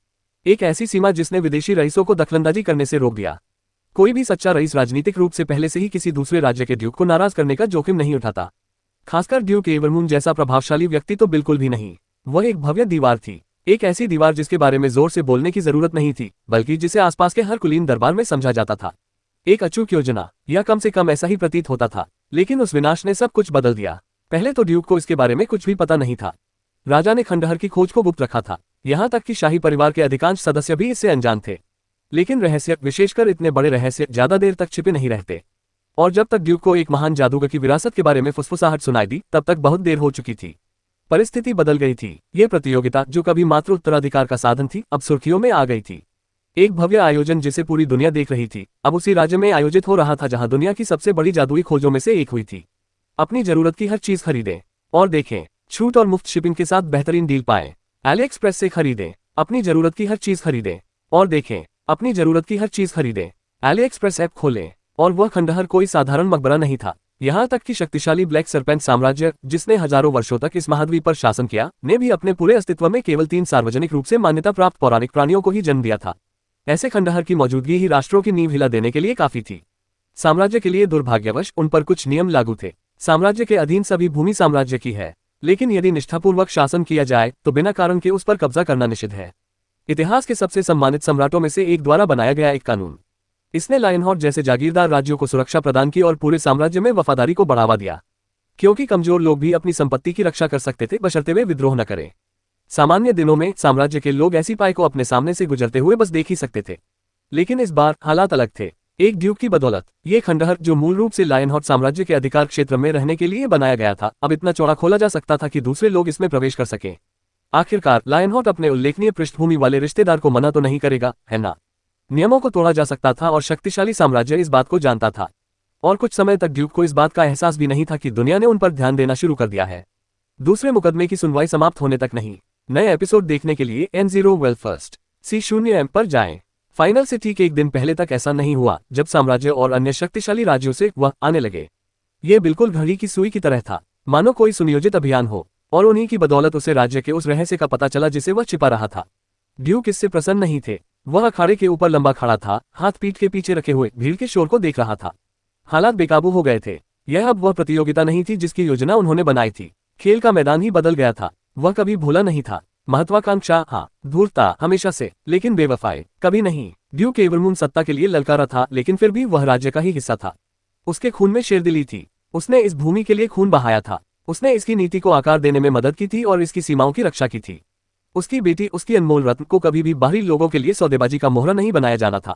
Speaker 2: एक ऐसी सीमा जिसने विदेशी रईसों को दखलंदाजी करने से रोक दिया। कोई भी सच्चा रईस राजनीतिक रूप से पहले से ही किसी दूसरे राज्य के ड्यूक को नाराज करने का जोखिम नहीं उठाता, खासकर ड्यूक एवरमुंड जैसा प्रभावशाली व्यक्ति तो बिल्कुल भी नहीं। वह एक भव्य दीवार थी, एक ऐसी दीवार जिसके बारे में जोर से बोलने की जरूरत नहीं थी, बल्कि जिसे आसपास के हर कुलीन दरबार में समझा जाता था। एक अचूक योजना, या कम से कम ऐसा ही प्रतीत होता था। लेकिन उस विनाश ने सब कुछ बदल दिया। पहले तो ड्यूक को इसके बारे में कुछ भी पता नहीं था। राजा ने खंडहर की खोज को गुप्त रखा था, यहाँ तक कि शाही परिवार के अधिकांश सदस्य भी इससे अनजान थे। लेकिन रहस्य, विशेषकर इतने बड़े रहस्य, ज्यादा देर तक छिपे नहीं रहते। और जब तक ड्यूक को एक महान जादूगर की विरासत के बारे में फुसफुसाहट सुनाई दी, तब तक बहुत देर हो चुकी थी। परिस्थिति बदल गई थी। ये प्रतियोगिता, जो कभी मात्र उत्तराधिकार का साधन थी, अब सुर्खियों में आ गई थी। एक भव्य आयोजन जिसे पूरी दुनिया देख रही थी, अब उसी राज्य में आयोजित हो रहा था जहां दुनिया की सबसे बड़ी जादुई खोजों में से एक हुई थी। अपनी जरूरत की हर चीज खरीदें और देखें, छूट और मुफ्त शिपिंग के साथ बेहतरीन डील पाएं। एलिएक्सप्रेस से खरीदें, अपनी जरूरत की हर चीज खरीदें और देखें, अपनी जरूरत की हर चीज खरीदें। एलिएक्सप्रेस ऐप खोलें। और वह खंडहर कोई साधारण मकबरा नहीं था। यहाँ तक कि शक्तिशाली ब्लैक सरपेंट साम्राज्य, जिसने हजारों वर्षों तक इस महाद्वीप पर शासन किया, ने भी अपने पूरे अस्तित्व में केवल 3 सार्वजनिक रूप से मान्यता प्राप्त पौराणिक प्राणियों को ही जन्म दिया था। ऐसे खंडहर की मौजूदगी ही राष्ट्रों की नींव हिला देने के लिए काफी थी। साम्राज्य के लिए दुर्भाग्यवश उन पर कुछ नियम लागू थे। साम्राज्य के अधीन सभी भूमि साम्राज्य की है, लेकिन यदि निष्ठापूर्वक शासन किया जाए तो बिना कारण के उस पर कब्जा करना निषिद्ध है। इतिहास के सबसे सम्मानित सम्राटों में से एक द्वारा बनाया गया एक कानून। इसने लायनहॉट जैसे जागीरदार राज्यों को सुरक्षा प्रदान की और पूरे साम्राज्य में वफादारी को बढ़ावा दिया, क्योंकि कमजोर लोग भी अपनी संपत्ति की रक्षा कर सकते थे, बशर्ते वे विद्रोह न करें। सामान्य दिनों में साम्राज्य के लोग ऐसी पाई को अपने सामने से गुजरते हुए बस देख ही सकते थे, लेकिन इस बार हालात अलग थे। एक ड्यूक की बदौलत ये खंडहर, जो मूल रूप से लायनहॉट साम्राज्य के अधिकार क्षेत्र में रहने के लिए बनाया गया था, अब इतना चौड़ा खोला जा सकता था कि दूसरे लोग इसमें प्रवेश कर सकें। आखिरकार लायनहॉट अपने उल्लेखनीय पृष्ठभूमि वाले रिश्तेदार को मना तो नहीं करेगा, है ना? नियमों को तोड़ा जा सकता था और शक्तिशाली साम्राज्य इस बात को जानता था। और कुछ समय तक ड्यूक को इस बात का एहसास भी नहीं था कि दुनिया ने उन पर ध्यान देना शुरू कर दिया है। दूसरे मुकदमे की सुनवाई समाप्त होने तक नहीं। नए एपिसोड देखने के लिए N0 वेल फर्स्ट C0M पर जाएं। फाइनल से ठीक एक दिन पहले तक ऐसा नहीं हुआ जब साम्राज्य और अन्य शक्तिशाली राज्यों से वह आने लगे। ये बिल्कुल घड़ी की सुई की तरह था, मानो कोई सुनियोजित अभियान हो, और उन्हीं की बदौलत उसे राज्य के उस रहस्य का पता चला जिसे वह छिपा रहा था। ड्यूक इससे प्रसन्न नहीं थे। वह अखाड़े के ऊपर लंबा खड़ा था, हाथ पीठ के पीछे रखे हुए भीड़ के शोर को देख रहा था। हालात बेकाबू हो गए थे। यह अब वह प्रतियोगिता नहीं थी जिसकी योजना उन्होंने बनाई थी। खेल का मैदान ही बदल गया था। वह कभी भूला नहीं था। महत्वाकांक्षा, हाँ, धूर्तता हमेशा से, लेकिन बेवफाई कभी नहीं। ड्यूक एवरमून सत्ता के लिए ललकारा था, लेकिन फिर भी वह राज्य का ही हिस्सा था। उसके खून में शेरदिली थी। उसने इस भूमि के लिए खून बहाया था। उसने इसकी नीति को आकार देने में मदद की थी और इसकी सीमाओं की रक्षा की थी। उसकी बेटी, उसकी अनमोल रत्न को कभी भी बाहरी लोगों के लिए सौदेबाजी का मोहरा नहीं बनाया जाना था।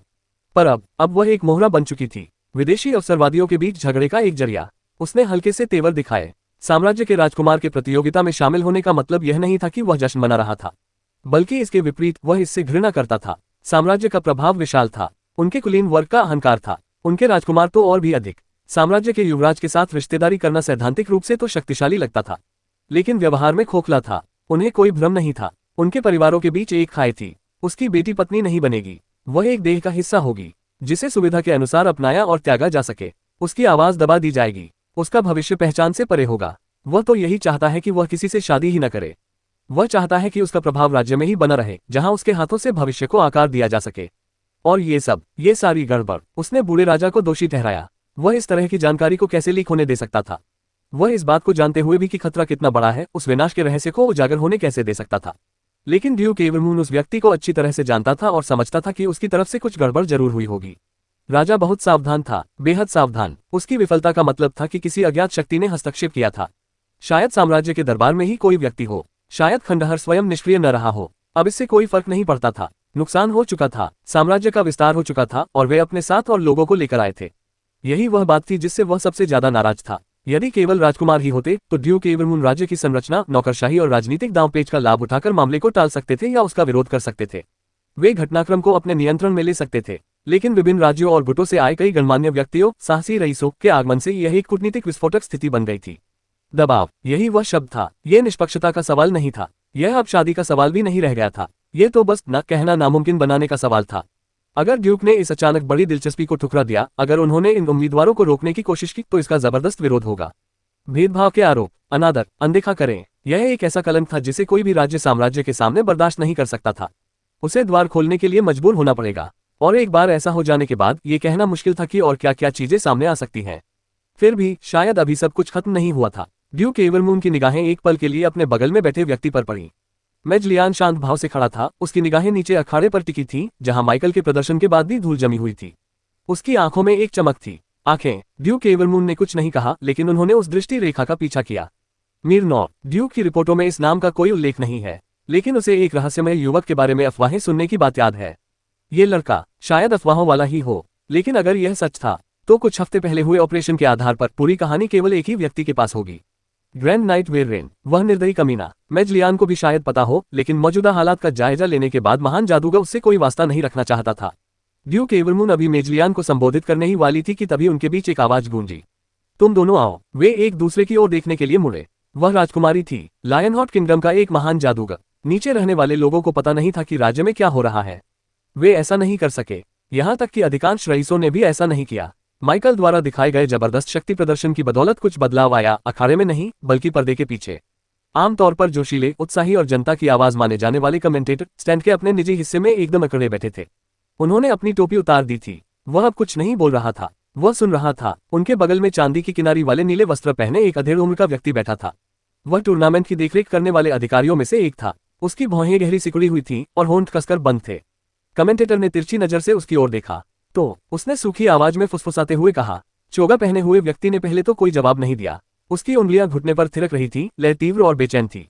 Speaker 2: पर अब वह एक मोहरा बन चुकी थी, विदेशी अवसरवादियों के बीच झगड़े का एक जरिया। उसने हल्के से तेवर दिखाए। साम्राज्य के राजकुमार के प्रतियोगिता में शामिल होने का मतलब यह नहीं था कि वह जश्न मना रहा था, बल्कि इसके विपरीत वह इससे घृणा करता था। साम्राज्य का प्रभाव विशाल था। उनके कुलीन वर्ग का अहंकार था। उनके राजकुमार तो और भी अधिक। साम्राज्य के युवराज के साथ रिश्तेदारी करना सैद्धांतिक रूप से तो शक्तिशाली लगता था, लेकिन व्यवहार में खोखला था। उन्हें कोई भ्रम नहीं था। उनके परिवारों के बीच एक खाई थी। उसकी बेटी पत्नी नहीं बनेगी, वह एक देह का हिस्सा होगी, जिसे सुविधा के अनुसार अपनाया और त्यागा जा सके। उसकी आवाज दबा दी जाएगी। उसका भविष्य पहचान से परे होगा। वह तो यही चाहता है कि वह किसी से शादी ही न करे। वह चाहता है कि उसका प्रभाव राज्य में ही बना रहे, जहां उसके हाथों से भविष्य को आकार दिया जा सके। और ये सारी गड़बड़। उसने बूढ़े राजा को दोषी ठहराया। वह इस तरह की जानकारी को कैसे लीक होने दे सकता था? वह इस बात को जानते हुए भी कि खतरा कितना बड़ा है, उस विनाश के रहस्य को उजागर होने कैसे दे सकता था? लेकिन ड्यूक एवरमून उस व्यक्ति को अच्छी तरह से जानता था और समझता था कि उसकी तरफ से कुछ गड़बड़ जरूर हुई होगी। राजा बहुत सावधान था, बेहद सावधान। उसकी विफलता का मतलब था कि किसी अज्ञात शक्ति ने हस्तक्षेप किया था। शायद साम्राज्य के दरबार में ही कोई व्यक्ति हो, शायद खंडहर स्वयं निष्क्रिय न रहा हो। अब इससे कोई फर्क नहीं पड़ता था। नुकसान हो चुका था, साम्राज्य का विस्तार हो चुका था और वे अपने साथ और लोगों को लेकर आए थे। यही वह बात थी जिससे वह सबसे ज्यादा नाराज था। यदि केवल राजकुमार ही होते तो ड्यूक एवरमून राज्य की संरचना, नौकरशाही और राजनीतिक दांवपेच का लाभ उठाकर मामले को टाल सकते थे या उसका विरोध कर सकते थे। वे घटनाक्रम को अपने नियंत्रण में ले सकते थे। लेकिन विभिन्न राज्यों और गुटों से आए कई गणमान्य व्यक्तियों, साहसी रईसों के आगमन से यह एक कूटनीतिक विस्फोटक स्थिति बन गई थी। दबाव, यही वह शब्द था। यह निष्पक्षता का सवाल नहीं था। यह अब शादी का सवाल भी नहीं रह गया था। यह तो बस न कहना नामुमकिन बनाने का सवाल था। अगर ड्यूक ने इस अचानक बड़ी दिलचस्पी को ठुकरा दिया, अगर उन्होंने इन उम्मीदवारों को रोकने की कोशिश की, तो इसका जबरदस्त विरोध होगा। भेदभाव के आरोप, अनादर, अनदेखा करें, यह एक ऐसा कलंक था जिसे कोई भी राज्य साम्राज्य के सामने बर्दाश्त नहीं कर सकता था। उसे द्वार खोलने के लिए मजबूर होना पड़ेगा। और एक बार ऐसा हो जाने के बाद ये कहना मुश्किल था कि और क्या क्या चीजें सामने आ सकती हैं। फिर भी शायद अभी सब कुछ खत्म नहीं हुआ था। ड्यूक एवरमून की निगाहें एक पल के लिए अपने बगल में बैठे व्यक्ति पर पड़ी। मेजलियान शांत भाव से खड़ा था। उसकी निगाहें नीचे अखाड़े पर टिकी थीं, जहां माइकल के प्रदर्शन के बाद भी धूल जमी हुई थी। उसकी आंखों में एक चमक थी। आंखें। ड्यूक एवरमून ने कुछ नहीं कहा, लेकिन उन्होंने उस दृष्टि रेखा का पीछा किया। मीरनॉर। ड्यूक की रिपोर्टों में इस नाम का कोई उल्लेख नहीं है, लेकिन उसे एक रहस्यमय युवक के बारे में अफवाहें सुनने की बात याद है। ये लड़का शायद अफवाहों वाला ही हो, लेकिन अगर यह सच था तो कुछ हफ्ते पहले हुए ऑपरेशन के आधार पर पूरी कहानी केवल एक ही व्यक्ति के पास होगी। ग्रैंड नाइट वेरेन, वह निर्दयी कमीना। मेजलियान को भी शायद पता हो, लेकिन मौजूदा हालात का जायजा लेने के बाद महान जादूगर उससे कोई वास्ता नहीं रखना चाहता था। ड्यूक एवरमून अभी मेजलियान को संबोधित करने ही वाली थी कि तभी उनके बीच एक आवाज गूंजी। तुम दोनों आओ। वे एक दूसरे की ओर देखने के लिए मुड़े। वह राजकुमारी थी, लायनहॉट किंगडम का एक महान जादूगर। नीचे रहने वाले लोगों को पता नहीं था कि राज्य में क्या हो रहा है। वे ऐसा नहीं कर सके, यहाँ तक कि अधिकांश रईसों ने भी ऐसा नहीं किया। माइकल द्वारा दिखाए गए जबरदस्त शक्ति प्रदर्शन की बदौलत कुछ बदलाव आया, अखाड़े में नहीं बल्कि पर्दे के पीछे। आमतौर पर जोशीले, उत्साही और जनता की आवाज माने जाने वाले कमेंटेटर स्टैंड के अपने निजी हिस्से में एकदम अकड़े बैठे थे। उन्होंने अपनी टोपी उतार दी थी। वह अब कुछ नहीं बोल रहा था, वह सुन रहा था। उनके बगल में चांदी की किनारी वाले नीले वस्त्र पहने एक अधेड़ उम्र का व्यक्ति बैठा था। वह टूर्नामेंट की देखरेख करने वाले अधिकारियों में से एक था। उसकी भौहें गहरी सिकुड़ी हुई थीं और होंठ कसकर बंद थे। कमेंटेटर ने तिरछी नजर से उसकी ओर देखा तो उसने सूखी आवाज में फुसफुसाते हुए कहा। चोगा पहने हुए व्यक्ति ने पहले तो कोई जवाब नहीं दिया। उसकी उंगलियां घुटने पर थिरक रही थी, लय तीव्र और बेचैन थी।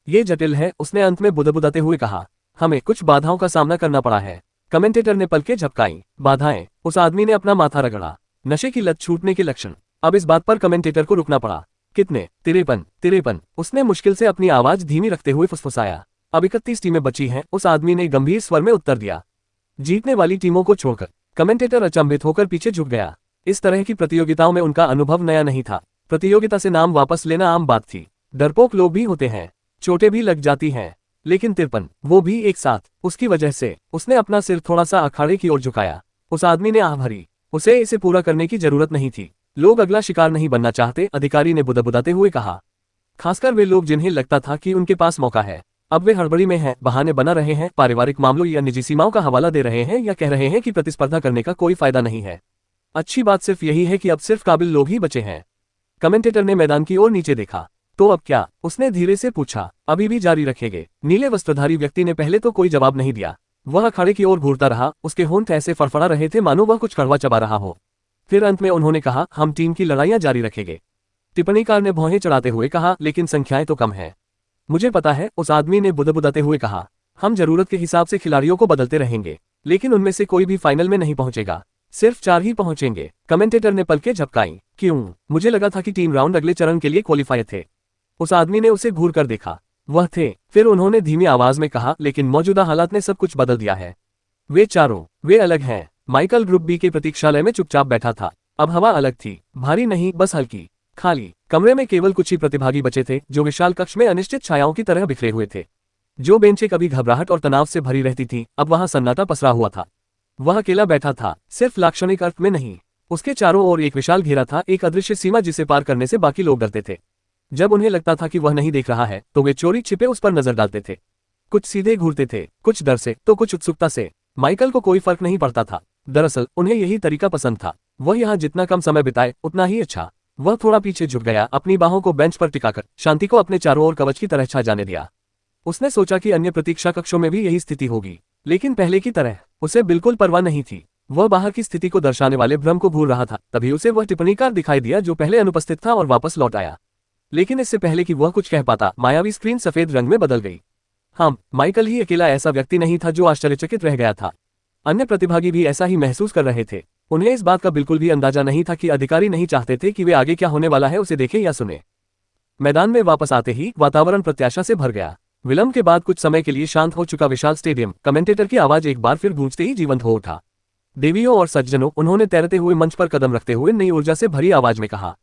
Speaker 2: ये जटिल है, उसने अंत में बुदबुदाते हुए कहा। हमें कुछ बाधाओं का सामना करना पड़ा है। कमेंटेटर ने पलकें झपकाई। बाधाएं? उस आदमी ने अपना माथा रगड़ा। नशे की लत छूटने के लक्षण। अब इस बात पर कमेंटेटर को रुकना पड़ा। कितने? 53। उसने मुश्किल से अपनी आवाज धीमी रखते हुए फुसफुसाया। अब 31 टीमें बची हैं, उस आदमी ने गंभीर स्वर में उत्तर दिया। जीतने वाली टीमों को छोड़कर। कमेंटेटर अचंभित होकर पीछे झुक गया। इस तरह की प्रतियोगिताओं में उनका अनुभव नया नहीं था। प्रतियोगिता से नाम वापस लेना आम बात थी। डरपोक लोग भी होते हैं, चोटें भी लग जाती हैं, लेकिन 53, वो भी एक साथ। उसकी वजह से उसने अपना सिर थोड़ा सा अखाड़े की ओर झुकाया। उस आदमी ने आह भरी। उसे इसे पूरा करने की जरूरत नहीं थी। लोग अगला शिकार नहीं बनना चाहते, अधिकारी ने बुदबुदाते हुए कहा। खासकर वे लोग जिन्हें लगता था कि उनके पास मौका है। अब वे हड़बड़ी में हैं, बहाने बना रहे हैं, पारिवारिक मामलों या निजी सीमाओं का हवाला दे रहे हैं या कह रहे हैं कि प्रतिस्पर्धा करने का कोई फायदा नहीं है। अच्छी बात सिर्फ यही है कि अब सिर्फ काबिल लोग ही बचे हैं। कमेंटेटर ने मैदान की ओर नीचे देखा तो अब क्या? उसने धीरे से पूछा। अभी भी जारी रखेंगे? नीले वस्त्रधारी व्यक्ति ने पहले तो कोई जवाब नहीं दिया। वह अखाड़े की ओर घूरता रहा, उसके होंठ ऐसे फड़फड़ा रहे थे मानो वह कुछ कड़वा चबा रहा हो। फिर अंत में उन्होंने कहा, हम टीम की लड़ाइयां जारी रखेंगे। टिप्पणीकार ने भौहें चढ़ाते हुए कहा, लेकिन संख्याएं तो कम हैं। मुझे पता है, उस आदमी ने बुदबुदाते हुए कहा। हम जरूरत के हिसाब से खिलाड़ियों को बदलते रहेंगे, लेकिन उनमें से कोई भी फाइनल में नहीं पहुंचेगा। सिर्फ 4 ही पहुंचेंगे। कमेंटेटर ने पलकें झपकाईं। क्यों? मुझे लगा था कि टीम राउंड अगले चरण के लिए क्वालिफाई थे। उस आदमी ने उसे घूर कर देखा। वह थे। फिर उन्होंने धीमी आवाज में कहा, लेकिन मौजूदा हालात ने सब कुछ बदल दिया है। वे चारों, वे अलग हैं। माइकल ग्रुप बी के प्रतीक्षालय में चुपचाप बैठा था। अब हवा अलग थी, भारी नहीं, बस हल्की, खाली। कमरे में केवल कुछ ही प्रतिभागी बचे थे, जो विशाल कक्ष में अनिश्चित छायाओं की तरह बिखरे हुए थे। जो बेंचें कभी घबराहट और तनाव से भरी रहती थीं, अब वहां सन्नाटा पसरा हुआ था। वह अकेला बैठा था, सिर्फ लाक्षणिक अर्थ में नहीं। उसके चारों ओर एक विशाल घेरा था, एक अदृश्य सीमा जिसे पार करने से बाकी लोग डरते थे। जब उन्हें लगता था कि वह नहीं देख रहा है, तो वे चोरी छिपे उस पर नजर डालते थे। कुछ सीधे घूरते थे, कुछ डर से, तो कुछ उत्सुकता से। माइकल को कोई फर्क नहीं पड़ता था। दरअसल उन्हें यही तरीका पसंद था। वह यहाँ जितना कम समय बिताए उतना ही अच्छा। वह थोड़ा पीछे झुक गया, अपनी बाहों को बेंच पर टिकाकर शांति को अपने चारों ओर कवच की तरह छा जाने दिया। उसने सोचा कि अन्य प्रतीक्षा कक्षों में भी यही स्थिति होगी, लेकिन पहले की तरह उसे बिल्कुल परवाह नहीं थी। वह बाहर की स्थिति को दर्शाने वाले भ्रम को भूल रहा था। तभी उसे वह टिप्पणीकार दिखाई दिया जो पहले अनुपस्थित था और वापस लौट आया। लेकिन इससे पहले कि वह कुछ कह पाता, मायावी स्क्रीन सफेद रंग में बदल गई। हाँ, माइकल ही अकेला ऐसा व्यक्ति नहीं था जो आश्चर्यचकित रह गया था। अन्य प्रतिभागी भी ऐसा ही महसूस कर रहे थे। उन्हें इस बात का बिल्कुल भी अंदाजा नहीं था कि अधिकारी नहीं चाहते थे कि वे आगे क्या होने वाला है उसे देखें या सुने। मैदान में वापस आते ही वातावरण प्रत्याशा से भर गया। विलंब के बाद कुछ समय के लिए शांत हो चुका विशाल स्टेडियम, कमेंटेटर की आवाज एक बार फिर गूंजते ही जीवंत हो उठा। देवियों और सज्जनों, उन्होंने तैरते हुए मंच पर कदम रखते हुए नई ऊर्जा से भरी आवाज में कहा,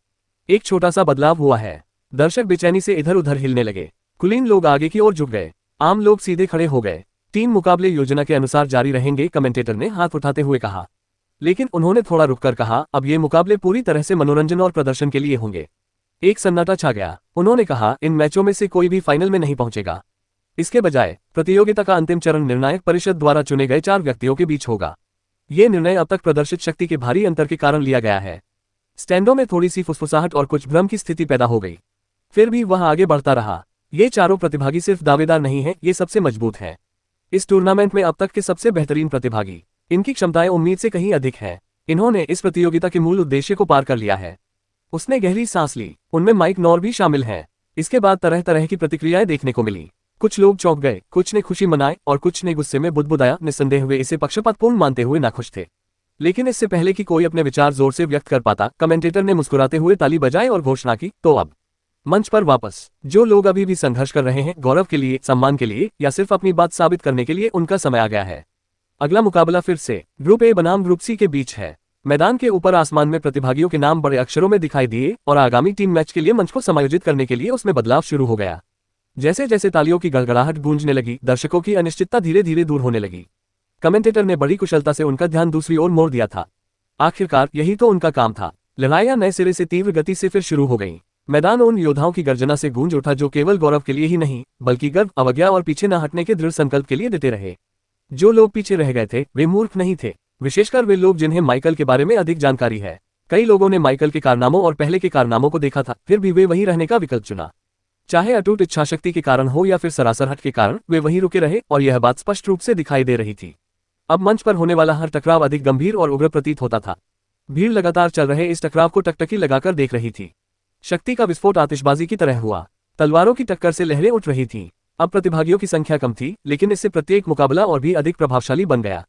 Speaker 2: एक छोटा सा बदलाव हुआ है। दर्शक बेचैनी से इधर उधर हिलने लगे। कुलीन लोग आगे की ओर झुक गए, आम लोग सीधे खड़े हो गए। टीम मुकाबले योजना के अनुसार जारी रहेंगे, कमेंटेटर ने हाथ उठाते हुए कहा। लेकिन उन्होंने थोड़ा रुककर कहा, अब ये मुकाबले पूरी तरह से मनोरंजन और प्रदर्शन के लिए होंगे। एक सन्नाटा छा गया। उन्होंने कहा, इन मैचों में से कोई भी फाइनल में नहीं पहुंचेगा। इसके बजाय प्रतियोगिता का अंतिम चरण निर्णायक परिषद द्वारा चुने गए 4 व्यक्तियों के बीच होगा। ये निर्णय अब तक प्रदर्शित शक्ति के भारी अंतर के कारण लिया गया है। स्टैंडों में थोड़ी सी फुसफुसाहट और कुछ भ्रम की स्थिति पैदा हो गई। फिर भी वह आगे बढ़ता रहा। ये चारों प्रतिभागी सिर्फ दावेदार नहीं हैं, ये सबसे मजबूत हैं। इस टूर्नामेंट में अब तक के सबसे बेहतरीन प्रतिभागी। इनकी क्षमताएं उम्मीद से कहीं अधिक हैं। इन्होंने इस प्रतियोगिता के मूल उद्देश्य को पार कर लिया है। उसने गहरी सांस ली। उनमें माइक नॉर भी शामिल हैं। इसके बाद तरह तरह की प्रतिक्रियाएं देखने को मिली। कुछ लोग चौंक गए, कुछ ने खुशी मनाई और कुछ ने गुस्से में बुदबुदाया। निस्संदेह वे इसे पक्षपातपूर्ण मानते हुए नाखुश थे। लेकिन इससे पहले कि कोई अपने विचार जोर से व्यक्त कर पाता, कमेंटेटर ने मुस्कुराते हुए ताली बजाई और घोषणा की, तो अब मंच पर वापस जो लोग अभी भी संघर्ष कर रहे हैं, गौरव के लिए, सम्मान के लिए या सिर्फ अपनी बात साबित करने के लिए, उनका समय आ गया है। अगला मुकाबला फिर से ग्रुप ए बनाम ग्रुप सी के बीच है। मैदान के ऊपर आसमान में प्रतिभागियों के नाम बड़े अक्षरों में दिखाई दिए और आगामी टीम मैच के लिए मंच को समायोजित करने के लिए उसमें बदलाव शुरू हो गया। जैसे जैसे तालियों की गड़गड़ाहट गूंजने लगी, दर्शकों की अनिश्चितता धीरे धीरे दूर होने लगी। कमेंटेटर ने बड़ी कुशलता से उनका ध्यान दूसरी ओर मोड़ दिया था। आखिरकार यही तो उनका काम था। लड़ाइयां नए सिरे से तीव्र गति से फिर शुरू हो गईं। मैदान उन योद्धाओं की गर्जना से गूंज उठा जो केवल गौरव के लिए ही नहीं, बल्कि गर्व, अवज्ञा और पीछे न हटने के दृढ़ संकल्प के लिए देते रहे। जो लोग पीछे रह गए थे, वे मूर्ख नहीं थे, विशेषकर वे लोग जिन्हें माइकल के बारे में अधिक जानकारी है। कई लोगों ने माइकल के कारनामों और पहले के कारनामों को देखा था, फिर भी वे वहीं रहने का विकल्प चुना। चाहे अटूट इच्छाशक्ति के कारण हो या फिर सरासर हट के कारण, वे वहीं रुके रहे और यह बात स्पष्ट रूप से दिखाई दे रही थी। अब मंच पर होने वाला हर टकराव अधिक गंभीर और उग्र प्रतीत होता था। भीड़ लगातार चल रहे इस टकराव को टकटकी लगाकर देख रही थी। शक्ति का विस्फोट आतिशबाजी की तरह हुआ। तलवारों की टक्कर से लहरें उठ रही थीं। अब प्रतिभागियों की संख्या कम थी, लेकिन इससे प्रत्येक मुकाबला और भी अधिक प्रभावशाली बन गया।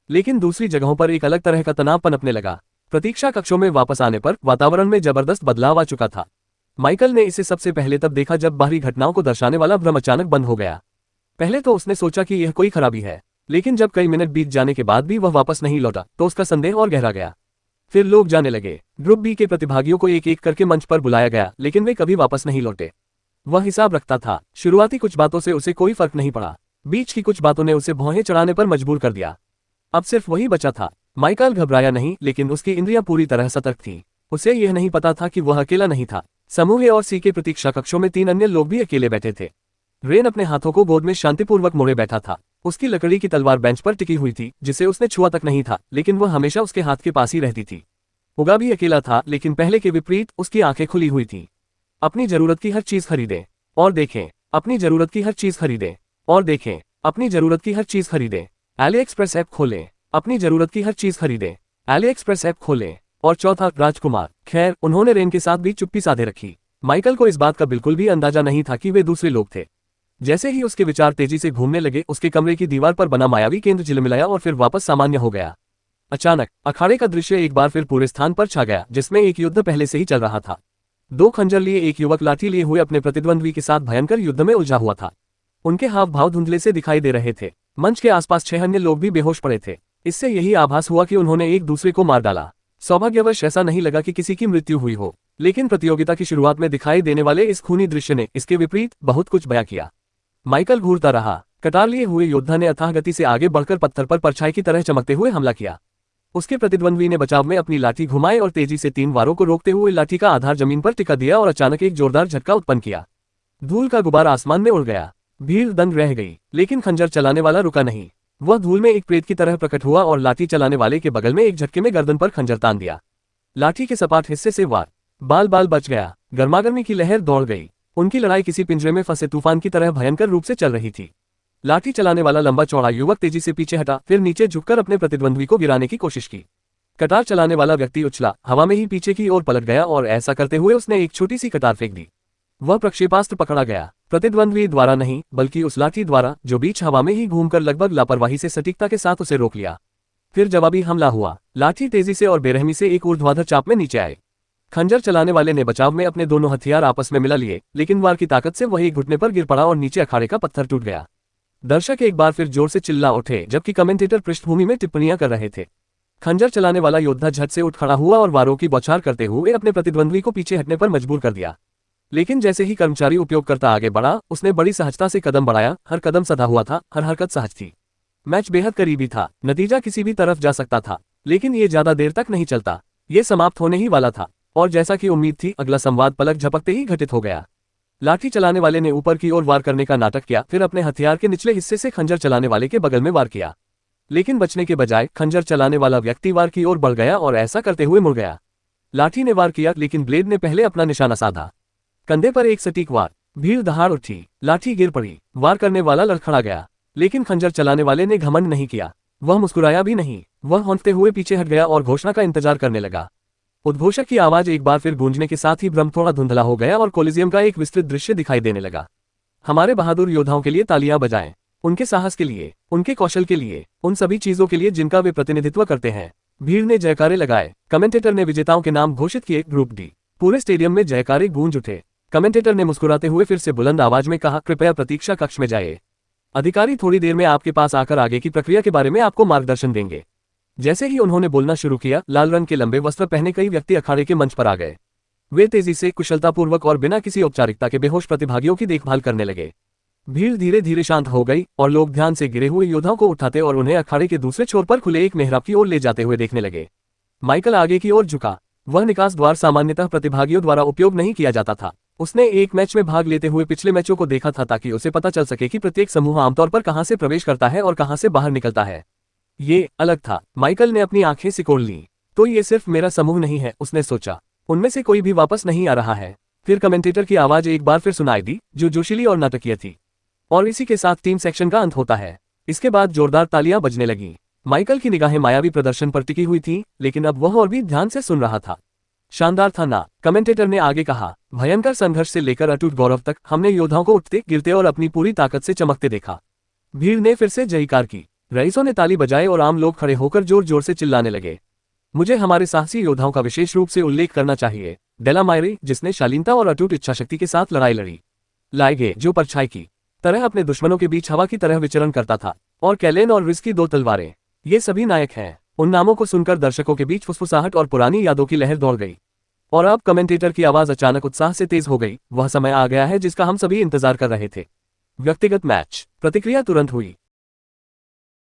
Speaker 2: लेकिन दूसरी जगहों पर एक अलग तरह का तनाव पनपने लगा। प्रतीक्षा कक्षों में वापस आने पर वातावरण में जबरदस्त बदलाव आ चुका था। माइकल ने इसे सबसे पहले तब देखा जब बाहरी घटनाओं को दर्शाने वाला भ्रम अचानक बंद हो गया। पहले तो उसने सोचा कि यह कोई खराबी है, लेकिन जब कई मिनट बीत जाने के बाद भी वह वापस नहीं लौटा, तो उसका संदेह और गहरा गया। फिर लोग जाने लगे। ग्रुप बी के प्रतिभागियों को एक एक करके मंच पर बुलाया गया, लेकिन वे कभी वापस नहीं लौटे। वह हिसाब रखता था। शुरुआती कुछ बातों से उसे कोई फर्क नहीं पड़ा। बीच की कुछ बातों ने उसे भौहें चढ़ाने पर मजबूर कर दिया। अब सिर्फ वही बचा था। माइकल घबराया नहीं, लेकिन उसकी इंद्रियां पूरी तरह सतर्क थीं। उसे यह नहीं पता था कि वह अकेला नहीं था। समूह ए और सी के प्रतीक्षा कक्षों में 3 अन्य लोग भी अकेले बैठे थे। रेन अपने हाथों को गोद में शांतिपूर्वक मोड़े बैठा था। उसकी लकड़ी की तलवार बेंच पर टिकी हुई थी, जिसे उसने छुआ तक नहीं था, लेकिन वह हमेशा उसके हाथ के पास ही रहती थी। उगा भी अकेला था, लेकिन पहले के विपरीत उसकी आंखें खुली हुई थीं। अपनी जरूरत की हर चीज खरीदें और देखें, अपनी जरूरत की हर चीज खरीदें और देखें, अपनी जरूरत की हर चीज खरीदें। एली एक्सप्रेस ऐप खोलें, अपनी जरूरत की हर चीज खरीदें। एली एक्सप्रेस ऐप खोलें। और चौथा, राजकुमार। खैर, उन्होंने रेन के साथ भी चुप्पी साधे रखी। माइकल को इस बात का बिल्कुल भी अंदाजा नहीं था कि वे दूसरे लोग थे। जैसे ही उसके विचार तेजी से घूमने लगे, उसके कमरे की दीवार पर बना मायावी केंद्र झिलमिलाया और फिर वापस सामान्य हो गया। अचानक अखाड़े का दृश्य एक बार फिर पूरे स्थान पर छा गया, जिसमें एक युद्ध पहले से ही चल रहा था। दो खंजर लिए एक युवक लाठी लिए हुए अपने प्रतिद्वंद्वी के साथ भयंकर युद्ध में उलझा हुआ था। उनके हाव भाव धुंधले से दिखाई दे रहे थे। मंच के आसपास 6 अन्य लोग भी बेहोश पड़े थे। इससे यही आभास हुआ कि उन्होंने एक दूसरे को मार डाला। सौभाग्यवश ऐसा नहीं लगा कि किसी की मृत्यु हुई हो, लेकिन प्रतियोगिता की शुरुआत में दिखाई देने वाले इस खूनी दृश्य ने इसके विपरीत बहुत कुछ बयां किया। माइकल घूरता रहा। कटार लिए हुए योद्धा ने अथाह गति से आगे बढ़कर पत्थर पर परछाई की तरह चमकते हुए हमला किया। उसके प्रतिद्वंद्वी ने बचाव में अपनी लाठी घुमाई और तेजी से 3 वारों को रोकते हुए लाठी का आधार जमीन पर टिका दिया और अचानक एक जोरदार झटका उत्पन्न किया। धूल का गुबार आसमान में उड़ गया। भीड़ दंग रह गई, लेकिन खंजर चलाने वाला रुका नहीं। वह धूल में एक प्रेत की तरह प्रकट हुआ और लाठी चलाने वाले के बगल में एक झटके में गर्दन पर खंजर तान दिया। लाठी के सपाट हिस्से से वार बाल बाल बच गया। गर्मागर्मी की लहर दौड़ गई। उनकी लड़ाई किसी पिंजरे में फंसे तूफान की तरह भयंकर रूप से चल रही थी। लाठी चलाने वाला लंबा चौड़ा युवक तेजी से पीछे हटा, फिर नीचे झुककर अपने प्रतिद्वंद्वी को गिराने की कोशिश की। कटार चलाने वाला व्यक्ति उछला, हवा में ही पीछे की ओर पलट गया और ऐसा करते हुए उसने एक छोटी सी कटार फेंक दी। वह प्रक्षेपास्त्र पकड़ा गया, प्रतिद्वंद्वी द्वारा नहीं बल्कि उस लाठी द्वारा, जो बीच हवा में ही घूमकर लगभग लापरवाही से सटीकता के साथ उसे रोक लिया। फिर जवाबी हमला हुआ। लाठी तेजी से और बेरहमी से एक ऊर्ध्वाधर चाप में नीचे आए। खंजर चलाने वाले ने बचाव में अपने दोनों हथियार आपस में मिला लिए, लेकिन वार की ताकत से वह एक घुटने पर गिर पड़ा और नीचे अखाड़े का पत्थर टूट गया। दर्शक एक बार फिर जोर से चिल्ला उठे, जबकि कमेंटेटर पृष्ठभूमि में टिप्पणियां कर रहे थे। खंजर चलाने वाला योद्धा झट से उठ खड़ा हुआ और वारों की बौछार करते हुए अपने प्रतिद्वंद्वी को पीछे हटने पर मजबूर कर दिया। लेकिन जैसे ही कर्मचारी उपयोगकर्ता आगे बढ़ा, उसने बड़ी सहजता से कदम बढ़ाया। हर कदम सधा हुआ था, हर हरकत सहज थी। मैच बेहद करीबी था, नतीजा किसी भी तरफ जा सकता था, लेकिन ये ज्यादा देर तक नहीं चलता। ये समाप्त होने ही वाला था, और जैसा कि उम्मीद थी, अगला संवाद पलक झपकते ही घटित हो गया। लाठी चलाने वाले ने ऊपर की ओर वार करने का नाटक किया, फिर अपने हथियार के निचले हिस्से से खंजर चलाने वाले के बगल में वार किया। लेकिन बचने के बजाय खंजर चलाने वाला व्यक्ति वार की ओर बढ़ गया और ऐसा करते हुए मुड़ गया। लाठी ने वार किया, लेकिन ब्लेड ने पहले अपना निशाना साधा। कंधे पर एक सटीक वार। भीड़ दहाड़ उठी, लाठी गिर पड़ी, वार करने वाला लड़खड़ा गया। लेकिन खंजर चलाने वाले ने घमंड नहीं किया, वह मुस्कुराया भी नहीं। वह हौंकते हुए पीछे हट गया और घोषणा का इंतजार करने लगा। उद्घोषक की आवाज एक बार फिर गूंजने के साथ ही भ्रम थोड़ा धुंधला हो गया और कोलिजियम का एक विस्तृत दृश्य दिखाई देने लगा। हमारे बहादुर योद्धाओं के लिए तालियां बजाएं, उनके साहस के लिए, उनके कौशल के लिए, उन सभी चीजों के लिए जिनका वे प्रतिनिधित्व करते हैं। भीड़ ने जयकारे लगाए। कमेंटेटर ने विजेताओं के नाम घोषित किए। Group D. पूरे स्टेडियम में जयकारे गूंज उठे। कमेंटेटर ने मुस्कुराते हुए फिर से बुलंद आवाज में कहा, कृपया प्रतीक्षा कक्ष में जाइए। अधिकारी थोड़ी देर में आपके पास आकर आगे की प्रक्रिया के बारे में आपको मार्गदर्शन देंगे। जैसे ही उन्होंने बोलना शुरू किया, लाल रंग के लंबे वस्त्र पहने कई व्यक्ति अखाड़े के मंच पर आ गए। वे तेजी से, कुशलतापूर्वक और बिना किसी औपचारिकता के बेहोश प्रतिभागियों की देखभाल करने लगे। भीड़ धीरे धीरे शांत हो गई और लोग ध्यान से गिरे हुए योद्धाओं को उठाते और उन्हें अखाड़े के दूसरे छोर पर खुले एक मेहराब की ओर ले जाते हुए देखने लगे। माइकल आगे की ओर झुका। वह निकास द्वार सामान्यतः प्रतिभागियों द्वारा उपयोग नहीं किया जाता था। उसने एक मैच में भाग लेते हुए पिछले मैचों को देखा था, ताकि उसे पता चल सके कि प्रत्येक समूह आमतौर पर कहां से प्रवेश करता है और कहां से बाहर निकलता है। ये अलग था। माइकल ने अपनी आंखें सिकोड़ लीं। तो ये सिर्फ मेरा समूह नहीं है, उसने सोचा। उनमें से कोई भी वापस नहीं आ रहा है। फिर कमेंटेटर की आवाज एक बार फिर सुनाई दी, जो जोशीली और नाटकीय थी। और इसी के साथ टीम सेक्शन का अंत होता है। इसके बाद जोरदार तालियां बजने लगी। माइकल की निगाहें मायावी प्रदर्शन पर टिकी हुई थी, लेकिन अब वह और भी ध्यान से सुन रहा था। शानदार था ना, कमेंटेटर ने आगे कहा। भयंकर संघर्ष से लेकर अटूट गौरव तक हमने योद्धाओं को उठते, गिरते और अपनी पूरी ताकत से चमकते देखा। भीड़ ने फिर से जयकार की। रईसों ने ताली बजाए और आम लोग खड़े होकर जोर जोर से चिल्लाने लगे। मुझे हमारे साहसी योद्धाओं का विशेष रूप से उल्लेख करना चाहिए। डेला मायरी, जिसने शालीनता और अटूट इच्छाशक्ति के साथ लड़ाई लड़ी। लाइगे, जो परछाई की तरह अपने दुश्मनों के बीच हवा की तरह विचरण करता था। और कैलेन और रिस की 2 तलवारें। ये सभी नायक हैं। उन नामों को सुनकर दर्शकों के बीच फुसफुसाहट और पुरानी यादों की लहर दौड़ गई। और अब कमेंटेटर की आवाज अचानक उत्साह से तेज हो गई। वह समय आ गया है जिसका हम सभी इंतजार कर रहे थे। व्यक्तिगत मैच। प्रतिक्रिया तुरंत हुई।